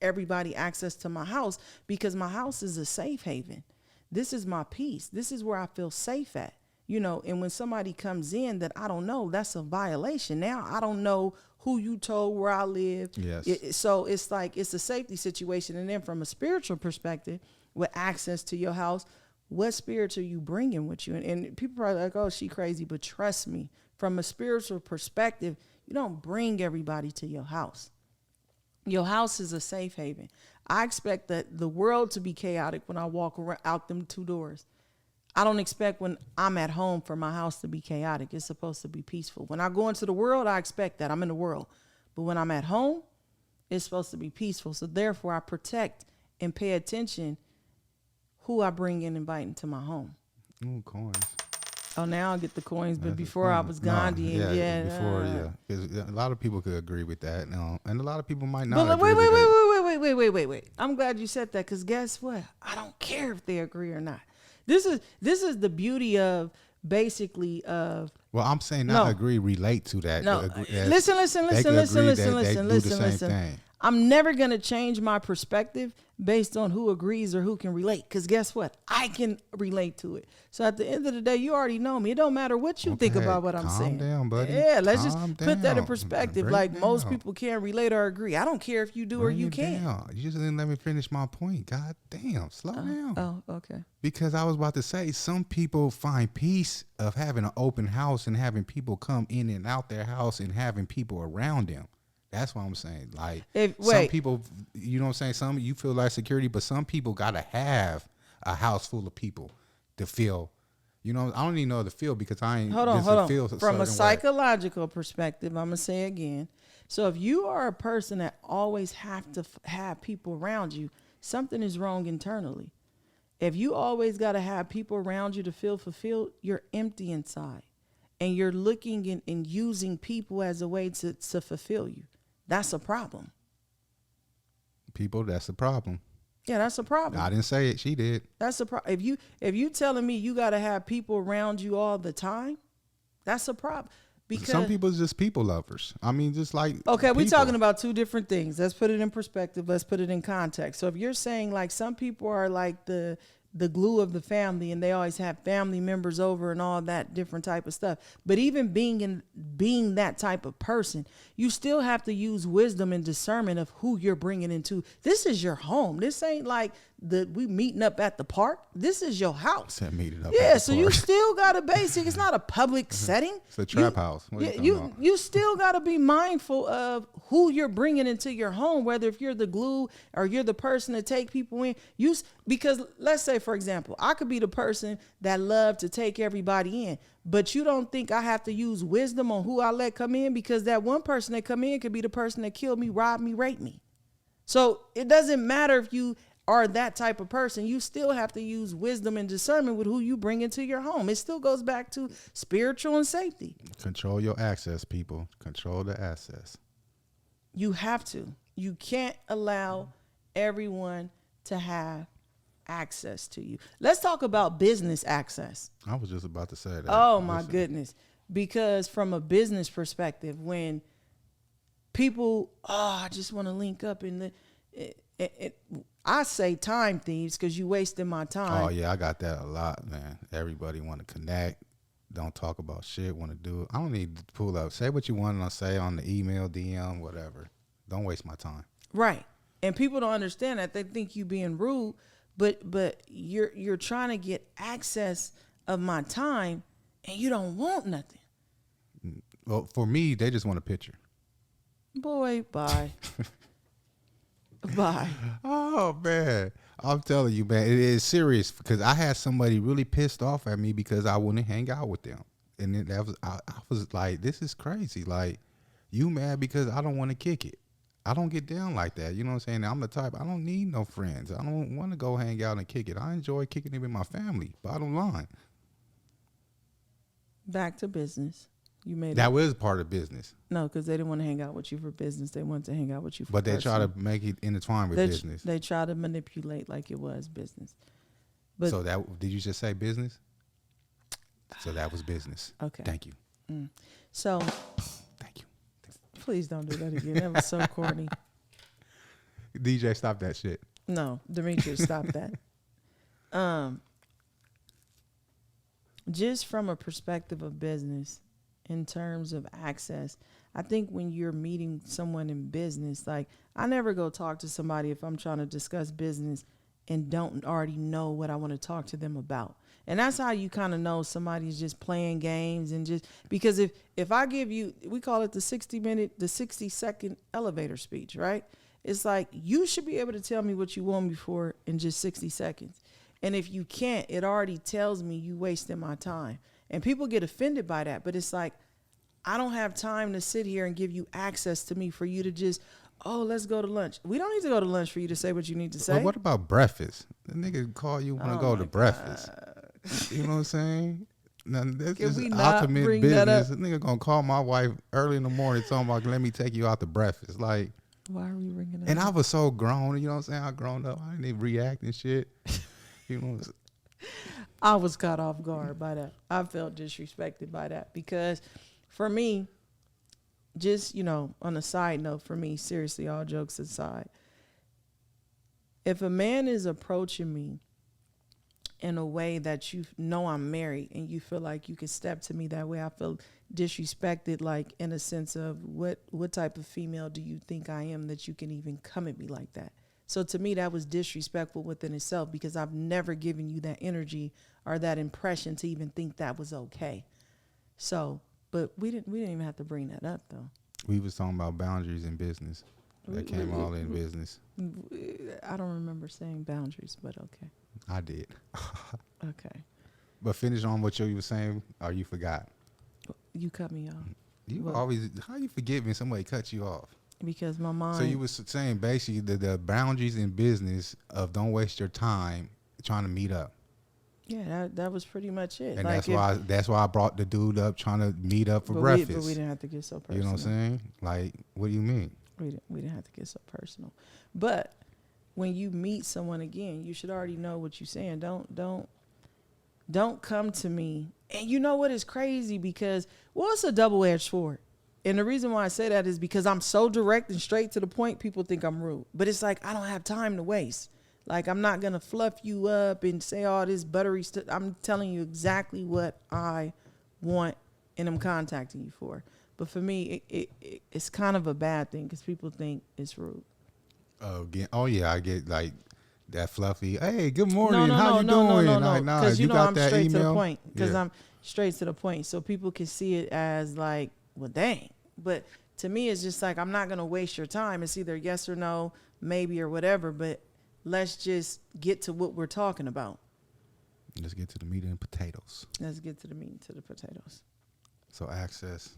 everybody access to my house because my house is a safe haven. This is my peace. This is where I feel safe at. You know, and when somebody comes in that I don't know, that's a violation. Now I don't know who you told where I live. Yes. So it's like it's a safety situation. And then from a spiritual perspective, with access to your house, what spirits are you bringing with you? And people are like, oh, she crazy. But trust me, from a spiritual perspective, you don't bring everybody to your house. Your house is a safe haven. I expect the world to be chaotic when I walk out them two doors. I don't expect when I'm at home for my house to be chaotic. It's supposed to be peaceful. When I go into the world, I expect that. I'm in the world. But when I'm at home, it's supposed to be peaceful. So therefore, I protect and pay attention who I bring in inviting to my home. Ooh, coins. Oh, now I'll get the coins. But before I was Gandhi. Because a lot of people could agree with that. And a lot of people might not but agree with that. wait. I'm glad you said that because guess what? I don't care if they agree or not. This is the beauty of basically of. Well, I'm saying not agree, relate to that. No, listen. I'm never going to change my perspective based on who agrees or who can relate. Because guess what? I can relate to it. So at the end of the day, you already know me. It don't matter what you think about what I'm saying. Calm down, buddy. Yeah, let's just put that in perspective. Most people can't relate or agree. I don't care if you do or you can't. You just didn't let me finish my point. God damn, slow down. Oh, okay. Because I was about to say, some people find peace of having an open house and having people come in and out their house and having people around them. That's what I'm saying. Like some people, you know what I'm saying? Some you feel like security, but some people gotta have a house full of people to feel. You know, I don't even know the feel because I ain't. Hold on. Feel From a certain way. psychological perspective, I'm gonna say again. So if you are a person that always have to have people around you, something is wrong internally. If you always got to have people around you to feel fulfilled, you're empty inside, and you're looking and using people as a way to fulfill you. That's a problem. People, that's the problem. Yeah, that's a problem. I didn't say it. She did. That's a problem. If you telling me you got to have people around you all the time, that's a problem. Because some people is just people lovers. I mean, just like okay, we're people. talking about two different things. Let's put it in perspective. Let's put it in context. So if you're saying like some people are like the glue of the family and they always have family members over and all that different type of stuff. But even being that type of person, you still have to use wisdom and discernment of who you're bringing into. This is your home. This ain't like we meeting up at the park. This is your house. Meeting up yeah, so you still got to basic. It's not a public setting. It's a trap house. You still got to be mindful of who you're bringing into your home, whether if you're the glue or you're the person to take people in. Because let's say, for example, I could be the person that love to take everybody in, but you don't think I have to use wisdom on who I let come in, because that one person that come in could be the person that killed me, robbed me, raped me. So it doesn't matter if you are that type of person. You still have to use wisdom and discernment with who you bring into your home. It still goes back to spiritual and safety. Control your access, people. Control the access. You have to. You can't allow everyone to have access to you. Let's talk about business access. I was just about to say that. Oh my goodness. Because from a business perspective, when people, I just want to link up in I say time thieves because you wasting my time. Oh yeah, I got that a lot, man. Everybody want to connect. Don't talk about shit. Want to do it. I don't need to pull up. Say what you want to say on the email, DM, whatever. Don't waste my time. Right. And people don't understand that. They think you being rude, but you're trying to get access of my time and you don't want nothing. Well, for me, they just want a picture. Boy, bye. Bye. Oh man, I'm telling you, man, it is serious because I had somebody really pissed off at me because I wouldn't hang out with them, and then I was like, this is crazy. Like, you mad because I don't want to kick it. I don't get down like that. You know what I'm saying? I'm the type, I don't need no friends. I don't want to go hang out and kick it. I enjoy kicking it with my family. Bottom line. Back to business. You made that was part of business. No, because they didn't want to hang out with you for business. They wanted to hang out with you for But they personal. try to make it intertwined with business. They try to manipulate like it was business. But so that, did you just say business? So that was business. Okay. Thank you. So. Thank you. Please don't do that again. That was so corny. DJ, stop that shit. No, Dimitrius, stop that. Just from a perspective of business, in terms of access, I think when you're meeting someone in business, like I never go talk to somebody if I'm trying to discuss business and don't already know what I want to talk to them about. And that's how you kind of know somebody's just playing games and just because if I give you, we call it the 60-second elevator speech, right? It's like you should be able to tell me what you want me for in just 60 seconds. And if you can't, it already tells me you wasting my time. And people get offended by that. But it's like, I don't have time to sit here and give you access to me for you to just, let's go to lunch. We don't need to go to lunch for you to say what you need to say. Well, what about breakfast? The nigga call you want to go to breakfast. You know what I'm saying? Now, that's Can just we not ultimate bring business. that up? The nigga gonna call my wife early in the morning talking about, let me take you out to breakfast. Like, why are we bringing it and up? I was so grown, you know what I'm saying? I grown up. I didn't even react and shit. You know what I'm saying? I was caught off guard by that. I felt disrespected by that because for me, just, on a side note for me, seriously, all jokes aside, if a man is approaching me in a way that you know I'm married and you feel like you can step to me that way, I feel disrespected, like in a sense of what type of female do you think I am that you can even come at me like that? So to me, that was disrespectful within itself because I've never given you that energy or that impression to even think that was okay. So, but we didn't even have to bring that up though. We was talking about boundaries in business. That came all in business. I don't remember saying boundaries, but okay. I did. Okay. But finish on what you were saying, or you forgot. You cut me off. You What? always, how you forget when somebody cuts you off? Because my mind. So you was saying basically the boundaries in business of don't waste your time trying to meet up. Yeah, that was pretty much it. And like that's why I brought the dude up trying to meet up for but breakfast. but we didn't have to get so personal. You know what I'm saying? Like, what do you mean? We didn't have to get so personal. But when you meet someone again, you should already know what you're saying. Don't come to me. And you know what is crazy? Because, well, it's a double-edged sword. And the reason why I say that is because I'm so direct and straight to the point, people think I'm rude. But it's like, I don't have time to waste. Like, I'm not going to fluff you up and say all this buttery stuff. I'm telling you exactly what I want and I'm contacting you for. But for me, it's kind of a bad thing because people think it's rude. Oh, yeah, I get like that fluffy, hey, good morning, how you no, doing? no. Because you know I'm straight email? to the point. Because Yeah. I'm straight to the point. So people can see it as like, well, dang. But to me, it's just like, I'm not going to waste your time. It's either yes or no, maybe or whatever. But let's just get to what we're talking about. Let's get to the meat and potatoes. Let's get to the meat and to the potatoes. So access.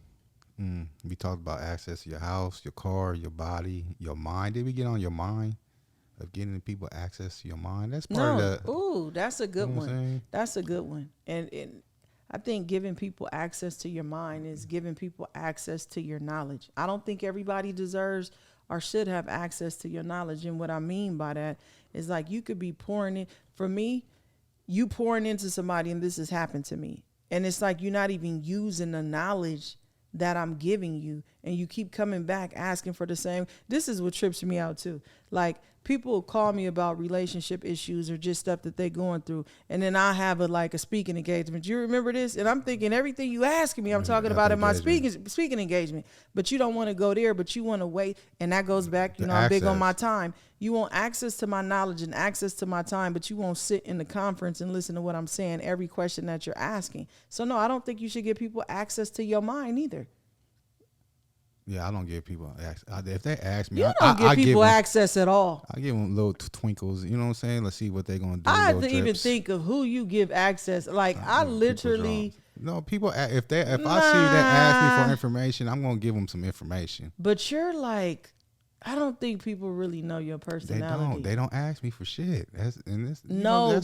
We talked about access to your house, your car, your body, your mind. Did we get on your mind? Of getting people access to your mind? That's part of the... Ooh, that's a good one. Saying? That's a good one. And I think giving people access to your mind is giving people access to your knowledge. I don't think everybody deserves or should have access to your knowledge. And what I mean by that is like you could be pouring in. For me, you pouring into somebody, and this has happened to me. And it's like you're not even using the knowledge that I'm giving you, and you keep coming back asking for the same. This is what trips me out too. Like people call me about relationship issues or just stuff that they're going through, and then I have a speaking engagement. You remember this? And I'm thinking everything you asking me, I'm talking about in my speaking engagement. But you don't want to go there, but you want to wait, and that goes back. You know, I'm big on my time. You want access to my knowledge and access to my time, but you won't sit in the conference and listen to what I'm saying, every question that you're asking. So no, I don't think you should give people access to your mind either. Yeah, I don't give people access. If they ask me, you don't give people access at all. I give them little twinkles. You know what I'm saying? Let's see what they're going to do. I have to even think of who you give access. Like I literally... No, people, if I see that ask me for information, I'm going to give them some information. But you're like... I don't think people really know your personality. They don't ask me for shit. That's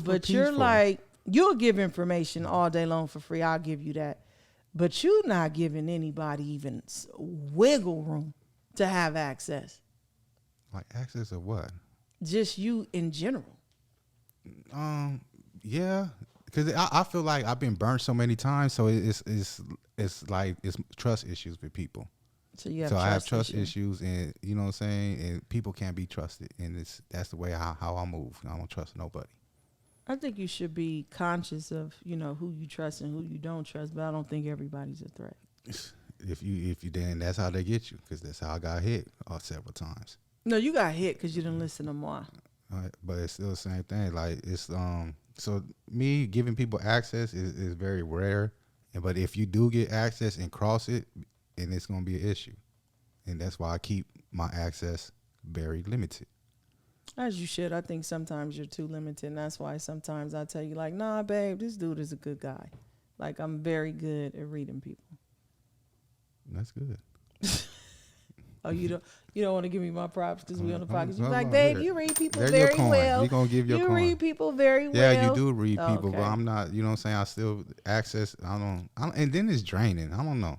but you're like, you'll give information all day long for free. I'll give you that. But you're not giving anybody even wiggle room to have access. Like access of what? Just you in general. Yeah. Because I feel like I've been burned so many times. So it's like it's trust issues with people. So I have trust issues, and you know what I'm saying, and people can't be trusted, and that's the way how I move. I don't trust nobody. I think you should be conscious of who you trust and who you don't trust, but I don't think everybody's a threat. If you then that's how they get you, because that's how I got hit several times. No, you got hit because you didn't listen to moi. But it's still the same thing. Like it's so me giving people access is very rare, but if you do get access and cross it, and it's going to be an issue. And that's why I keep my access very limited. As you should. I think sometimes you're too limited. And that's why sometimes I tell you, like, nah, babe, this dude is a good guy. Like, I'm very good at reading people. That's good. Oh, you don't want to give me my props because we on the podcast. You're like, babe, you read people very well. We're going to give you a coin. You read people very well. Yeah, you do read people, okay. But I'm not, you know what I'm saying? I still access, I don't, and then it's draining. I don't know.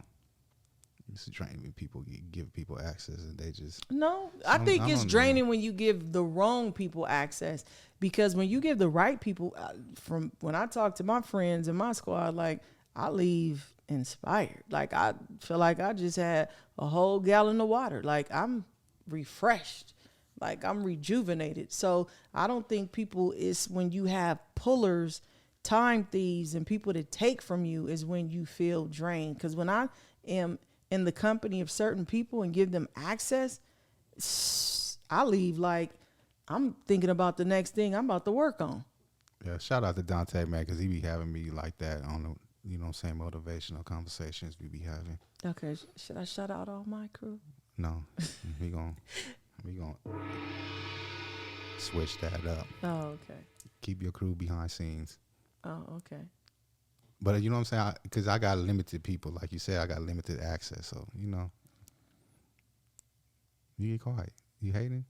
It's draining when people give people access and they just... No, I think it's draining when you give the wrong people access, because when you give the right people, from when I talk to my friends in my squad, like I leave inspired. Like I feel like I just had a whole gallon of water. Like I'm refreshed. Like I'm rejuvenated. So I don't think people, it's when you have pullers, time thieves, and people that take from you is when you feel drained. Because when I am in the company of certain people and give them access, I leave like I'm thinking about the next thing I'm about to work on. Yeah, shout out to Dante, man, because he be having me like that on the, you know, same motivational conversations we be having. Okay, should I shout out all my crew? No, we gon' switch that up. Oh, okay. keep your crew behind scenes. Oh, okay. But you know what I'm saying? Because I got limited people. Like you said, I got limited access. So, you get quiet. You hating?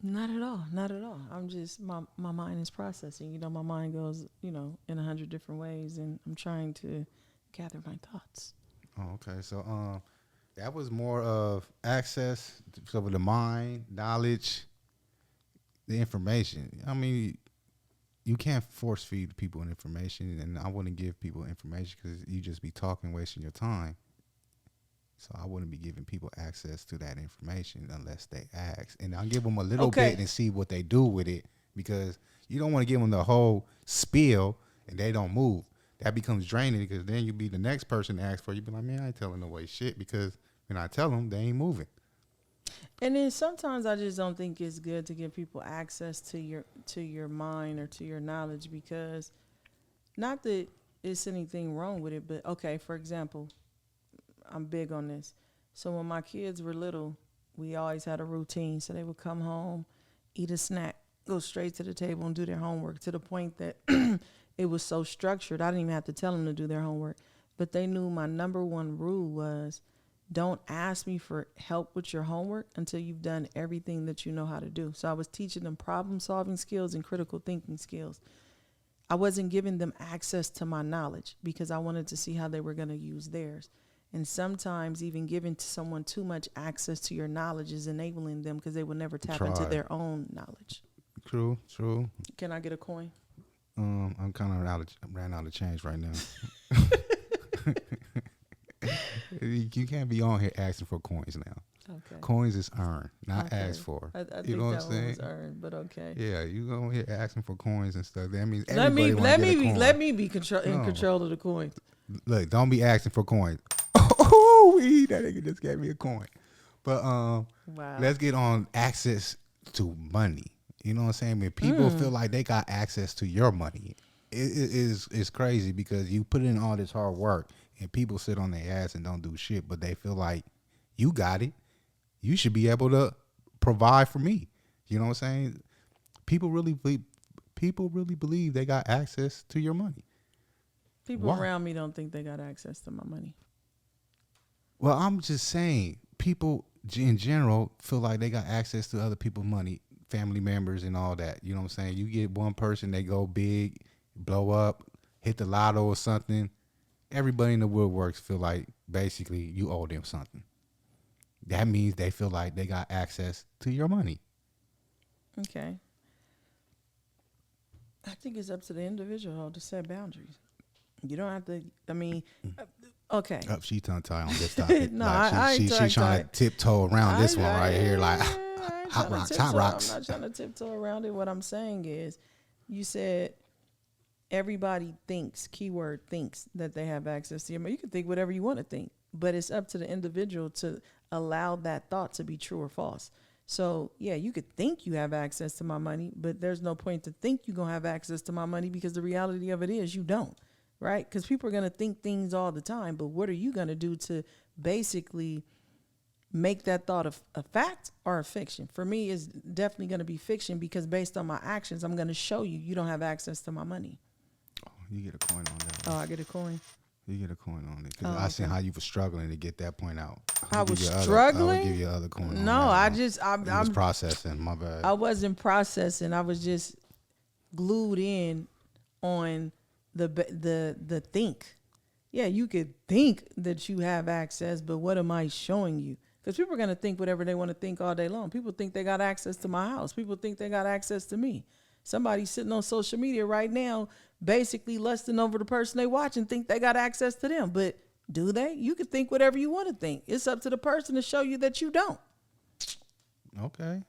Not at all. Not at all. I'm just, my mind is processing. My mind goes, in 100 different ways, and I'm trying to gather my thoughts. Oh, okay. So, that was more of access to the mind, knowledge, the information. I mean, you can't force feed people information, and I wouldn't give people information because you just be talking, wasting your time. So I wouldn't be giving people access to that information unless they ask. And I'll give them a little bit and see what they do with it, because you don't want to give them the whole spiel and they don't move. That becomes draining, because then you be the next person to ask for. You be like, man, I ain't telling nobody shit, because when I tell them, they ain't moving. And then sometimes I just don't think it's good to give people access to your mind or to your knowledge, because not that it's anything wrong with it, but okay, for example, I'm big on this. So when my kids were little, we always had a routine. So they would come home, eat a snack, go straight to the table and do their homework, to the point that it was so structured, I didn't even have to tell them to do their homework. But they knew my number one rule was, don't ask me for help with your homework until you've done everything that you know how to do. So I was teaching them problem-solving skills and critical thinking skills. I wasn't giving them access to my knowledge because I wanted to see how they were going to use theirs. And sometimes even giving to someone too much access to your knowledge is enabling them, because they will never tap into their own knowledge. True. Can I get a coin? I'm kind of ran out of change right now. You can't be on here asking for coins now. Okay. Coins is earned, not asked for. I think know that what I'm one saying? was earned, but okay. Yeah, you go on here asking for coins and stuff. That means Let me everybody be in control of the coins. Look, don't be asking for coins. Oh, that nigga just gave me a coin. But wow. Let's get on access to money. You know what I'm saying? When people feel like they got access to your money, it's crazy, because you put in all this hard work and people sit on their ass and don't do shit, but they feel like you got it. You should be able to provide for me. You know what I'm saying? People really believe they got access to your money. People around me don't think they got access to my money. Well, I'm just saying, people in general feel like they got access to other people's money, family members and all that. You know what I'm saying? You get one person, they go big, blow up, hit the lotto or something. Everybody in the woodworks feel like basically you owe them something. That means they feel like they got access to your money. Okay. I think it's up to the individual to set boundaries. You don't have to, okay. She tongue-tied on this topic. No, like she's trying to tiptoe around this one right here. Like, hot rocks. I'm not trying to tiptoe around it. What I'm saying is, you said everybody thinks, keyword thinks, that they have access to your money. You can think whatever you want to think, but it's up to the individual to allow that thought to be true or false. So, yeah, you could think you have access to my money, but there's no point to think you're going to have access to my money, because the reality of it is you don't, right? Because people are going to think things all the time, but what are you going to do to basically make that thought a fact or a fiction? For me, it's definitely going to be fiction, because based on my actions, I'm going to show you don't have access to my money. Oh, you get a coin on that. Oh, I get a coin? You get a coin on it, because I seen how you were struggling to get that point out. I was struggling? I will give you other coin. No, I was processing. My bad. I wasn't processing. I was just glued in on the think. Yeah, you could think that you have access, but what am I showing you? Because people are going to think whatever they want to think all day long. People think they got access to my house. People think they got access to me. Somebody's sitting on social media right now basically lusting over the person they watch and think they got access to them. But do they? You can think whatever you want to think. It's up to the person to show you that you don't. Okay.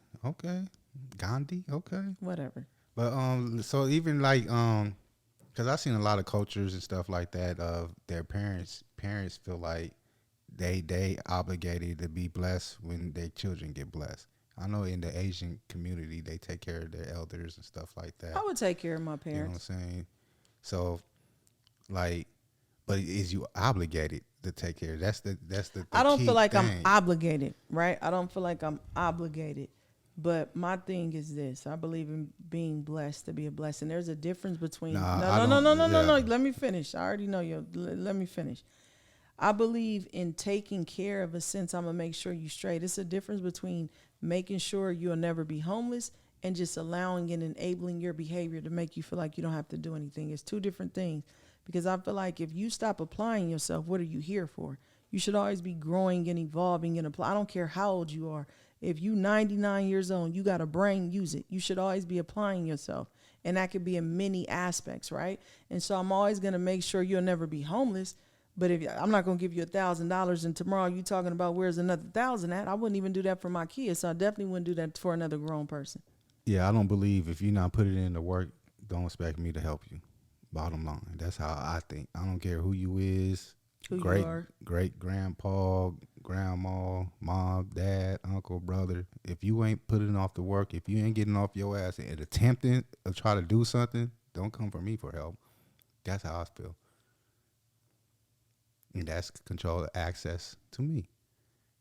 Gandhi, okay. Whatever. But so even like because I've seen a lot of cultures and stuff like that of their parents feel like they obligated to be blessed when their children get blessed. I know in the Asian community they take care of their elders and stuff like that. I would take care of my parents. You know what I'm saying? So like, but is you obligated to take care? That's the I don't feel like I'm obligated, right? I don't feel like I'm obligated, But my thing is this: I believe in being blessed to be a blessing. There's a difference between Nah, no. Let me finish. I already know you. Let me finish. I believe in taking care of a sense. I'm gonna make sure you straight. It's a difference between making sure you'll never be homeless and just allowing and enabling your behavior to make you feel like you don't have to do anything. It's two different things. Because I feel like if you stop applying yourself, what are you here for? You should always be growing and evolving and apply. I don't care how old you are. If you 99 years old, you got a brain, use it. You should always be applying yourself. And that could be in many aspects, right? And so I'm always going to make sure you'll never be homeless. But if I'm not going to give you $1,000 and tomorrow you talking about where's another 1,000 at, I wouldn't even do that for my kids. So I definitely wouldn't do that for another grown person. Yeah, I don't believe if you're not putting in the work, don't expect me to help you. Bottom line, that's how I think. I don't care who you is, great grandpa, grandma, mom, dad, uncle, brother. If you ain't putting off the work, if you ain't getting off your ass and attempting to try to do something, don't come for me for help. That's how I feel. And that's control access to me.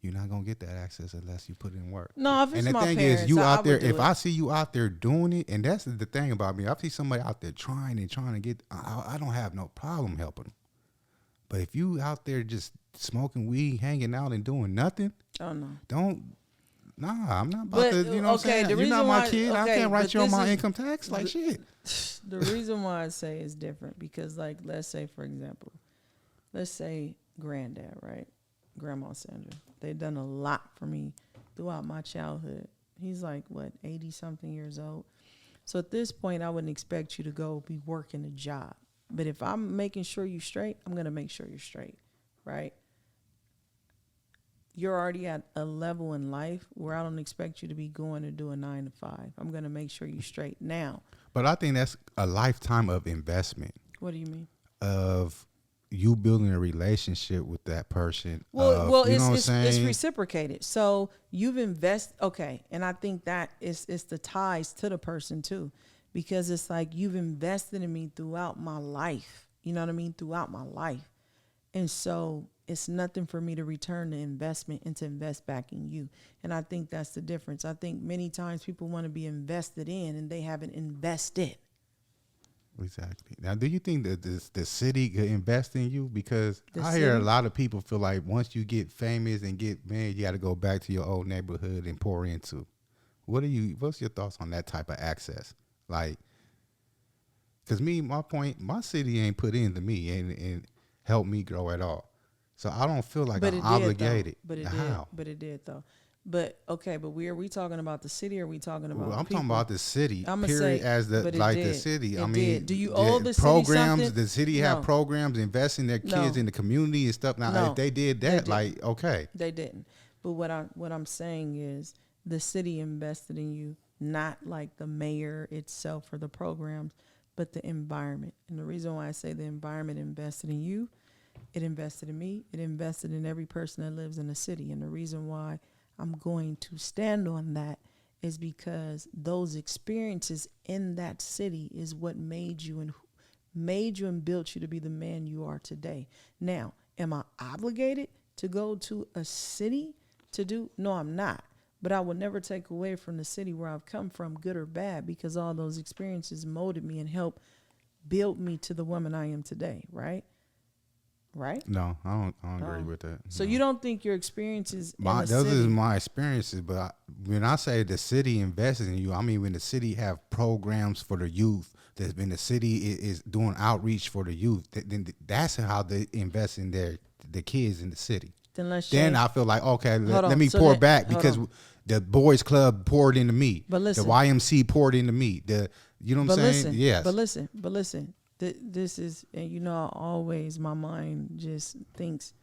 You're not gonna get that access unless you put in work. No, if it's and the my thing parents, is, you I out there. would do If it. I see you out there doing it, and that's the thing about me, I see somebody out there trying to get. I don't have no problem helping them. But if you out there just smoking weed, hanging out, and doing nothing, Oh no. don't. Nah, I'm not about But, to. You know what I'm okay, saying? the You're not reason my why- kid. I okay, can't write but you on this my is- income tax like shit. The reason why I say it's different because, like, let's say, for example, let's say granddad, right? Grandma Sandra. They've done a lot for me throughout my childhood. He's like, what, 80-something years old? So at this point, I wouldn't expect you to go be working a job. But if I'm making sure you're straight, I'm going to make sure you're straight, right? You're already at a level in life where I don't expect you to be going to do a 9 to 5. I'm going to make sure you're straight now. But I think that's a lifetime of investment. What do you mean? Of you building a relationship with that person. Well, you know what I'm it's saying? reciprocated. So you've invested, okay, and I think that it's the ties to the person too, because it's like you've invested in me throughout my life. You know what I mean? Throughout my life, and so it's nothing for me to return the investment and to invest back in you. And I think that's the difference. I think many times people want to be invested in and they haven't invested. Exactly. Now, do you think that the city could invest in you? Because The I hear a city? lot of people feel like once you get famous and get married, you got to go back to your old neighborhood and pour into. What's your thoughts on that type of access? Like, because my city ain't put into me and helped me grow at all. So I don't feel like I'm obligated. How? But it did though. But okay, but are we talking about the city or are we talking about I'm people? talking about the city, I'ma period, say, as the but it like did. the city. It I mean, did. Do you owe the city programs? something? The city have No. programs investing their kids No. in the community and stuff. Now, No. if they did They that, didn't. like, okay, They didn't. But what I'm saying is the city invested in you, not like the mayor itself or the programs, but the environment. And the reason why I say the environment invested in you, it invested in me, it invested in every person that lives in the city. And the reason why I'm going to stand on that is because those experiences in that city is what made you and built you to be the man you are today. Now, am I obligated to go to a city to do? No, I'm not. But I will never take away from the city where I've come from, good or bad, because all those experiences molded me and helped build me to the woman I am today, right? Right? no, I don't agree with that. So No. you don't think your experiences in the Those city? is my experiences, but when I say the city invests in you, I mean when the city have programs for the youth. When the city is doing outreach for the youth, then that's how they invest in the kids in the city. Then I feel like, okay, let me pour back because the boys club poured into me. But listen. The YMC poured into me. You know what I'm saying? Yes. But listen. This is, and you know, my mind just thinks,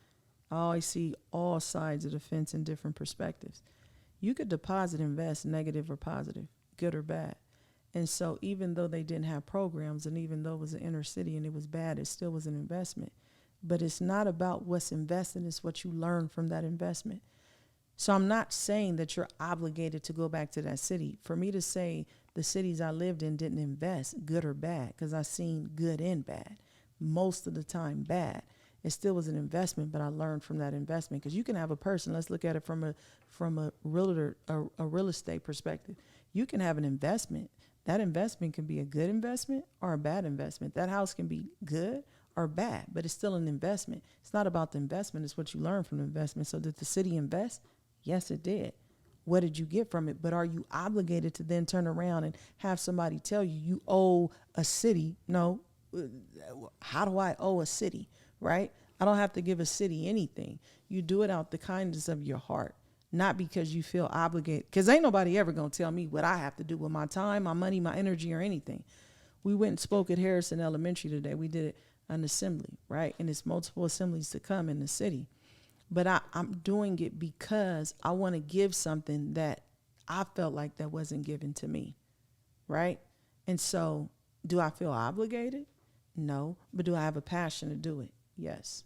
I always see all sides of the fence in different perspectives. You could deposit, invest, negative or positive, good or bad. And so even though they didn't have programs and even though it was an inner city and it was bad, it still was an investment. But it's not about what's invested, it's what you learn from that investment. So I'm not saying that you're obligated to go back to that city. For me to say the cities I lived in didn't invest, good or bad, because I've seen good and bad, most of the time bad. It still was an investment, but I learned from that investment. Because you can have a person, let's look at it from a realtor, a real estate perspective. You can have an investment. That investment can be a good investment or a bad investment. That house can be good or bad, but it's still an investment. It's not about the investment. It's what you learn from the investment. So did the city invest? Yes, it did. What did you get from it? But are you obligated to then turn around and have somebody tell you you owe a city? No. How do I owe a city, right? I don't have to give a city anything. You do it out the kindness of your heart, not because you feel obligated. Because ain't nobody ever going to tell me what I have to do with my time, my money, my energy, or anything. We went and spoke at Harrison Elementary today. We did an assembly, right? And it's multiple assemblies to come in the city. But I'm doing it because I want to give something that I felt like that wasn't given to me, right? And so do I feel obligated? No. But do I have a passion to do it? Yes.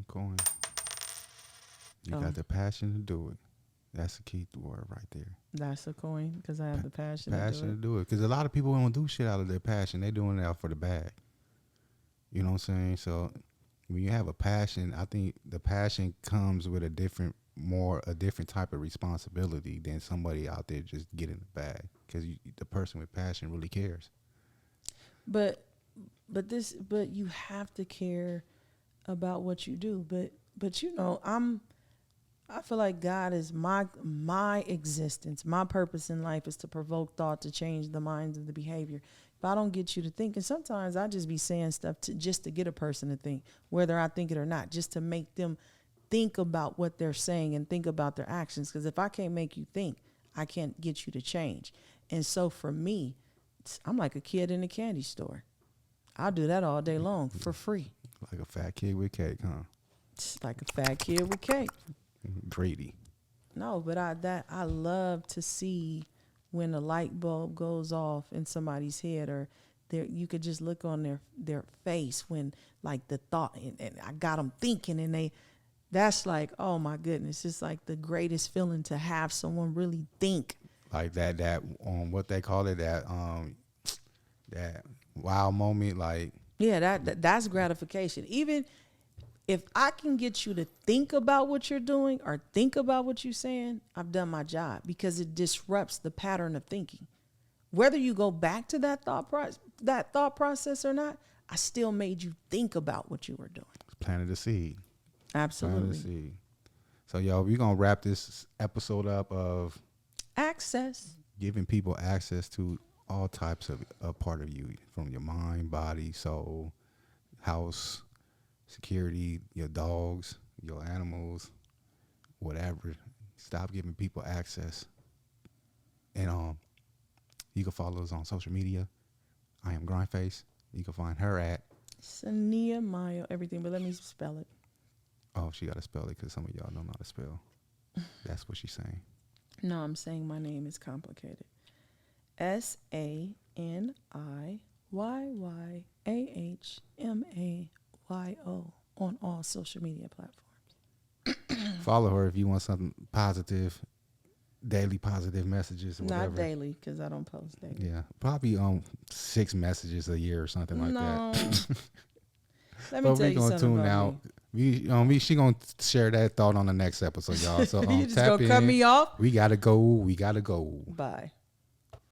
Coin. You got the passion to do it. That's the key word right there. That's a coin, because I have the passion to do it. Because a lot of people don't do shit out of their passion. They're doing it out for the bag. You know what I'm saying? So when you have a passion, I think the passion comes with a different type of responsibility than somebody out there just getting the bag. Because the person with passion really cares. But you have to care about what you do. But you know, I feel like God is my existence. My purpose in life is to provoke thought, to change the minds of the behavior. If I don't get you to think, and sometimes I just be saying stuff just to get a person to think, whether I think it or not, just to make them think about what they're saying and think about their actions. Because if I can't make you think, I can't get you to change. And so for me, I'm like a kid in a candy store. I'll do that all day long for free. Like a fat kid with cake, huh? It's like a fat kid with cake. Greedy. No, but I love to see when a light bulb goes off in somebody's head, or you could just look on their face when like the thought, and I got them thinking, and that's like, oh my goodness, it's like the greatest feeling to have someone really think. Like that what they call it, that wow moment, like. Yeah, that's gratification. Even if I can get you to think about what you're doing or think about what you're saying, I've done my job, because it disrupts the pattern of thinking. Whether you go back to that thought process or not, I still made you think about what you were doing. Planted a seed. Absolutely. Planted a seed. So, yo, we're going to wrap this episode up of access. Giving people access to all types of a part of you, from your mind, body, soul, house, security, your dogs, your animals, whatever. Stop giving people access. And you can follow us on social media. I am GrindFace. You can find her at Saniyyah, Mayo, everything, but let me spell it. Oh, she got to spell it because some of y'all don't know how to spell. That's what she's saying. No, I'm saying my name is complicated. SANIYYAHMAYO on all social media platforms. Follow her if you want something positive, daily positive messages or whatever. Not daily, because I don't post daily. Yeah, probably 6 messages a year or something like that. Let me tell you something about me. She gonna share that thought on the next episode, y'all. So you just gonna cut me off? We gotta go. Bye.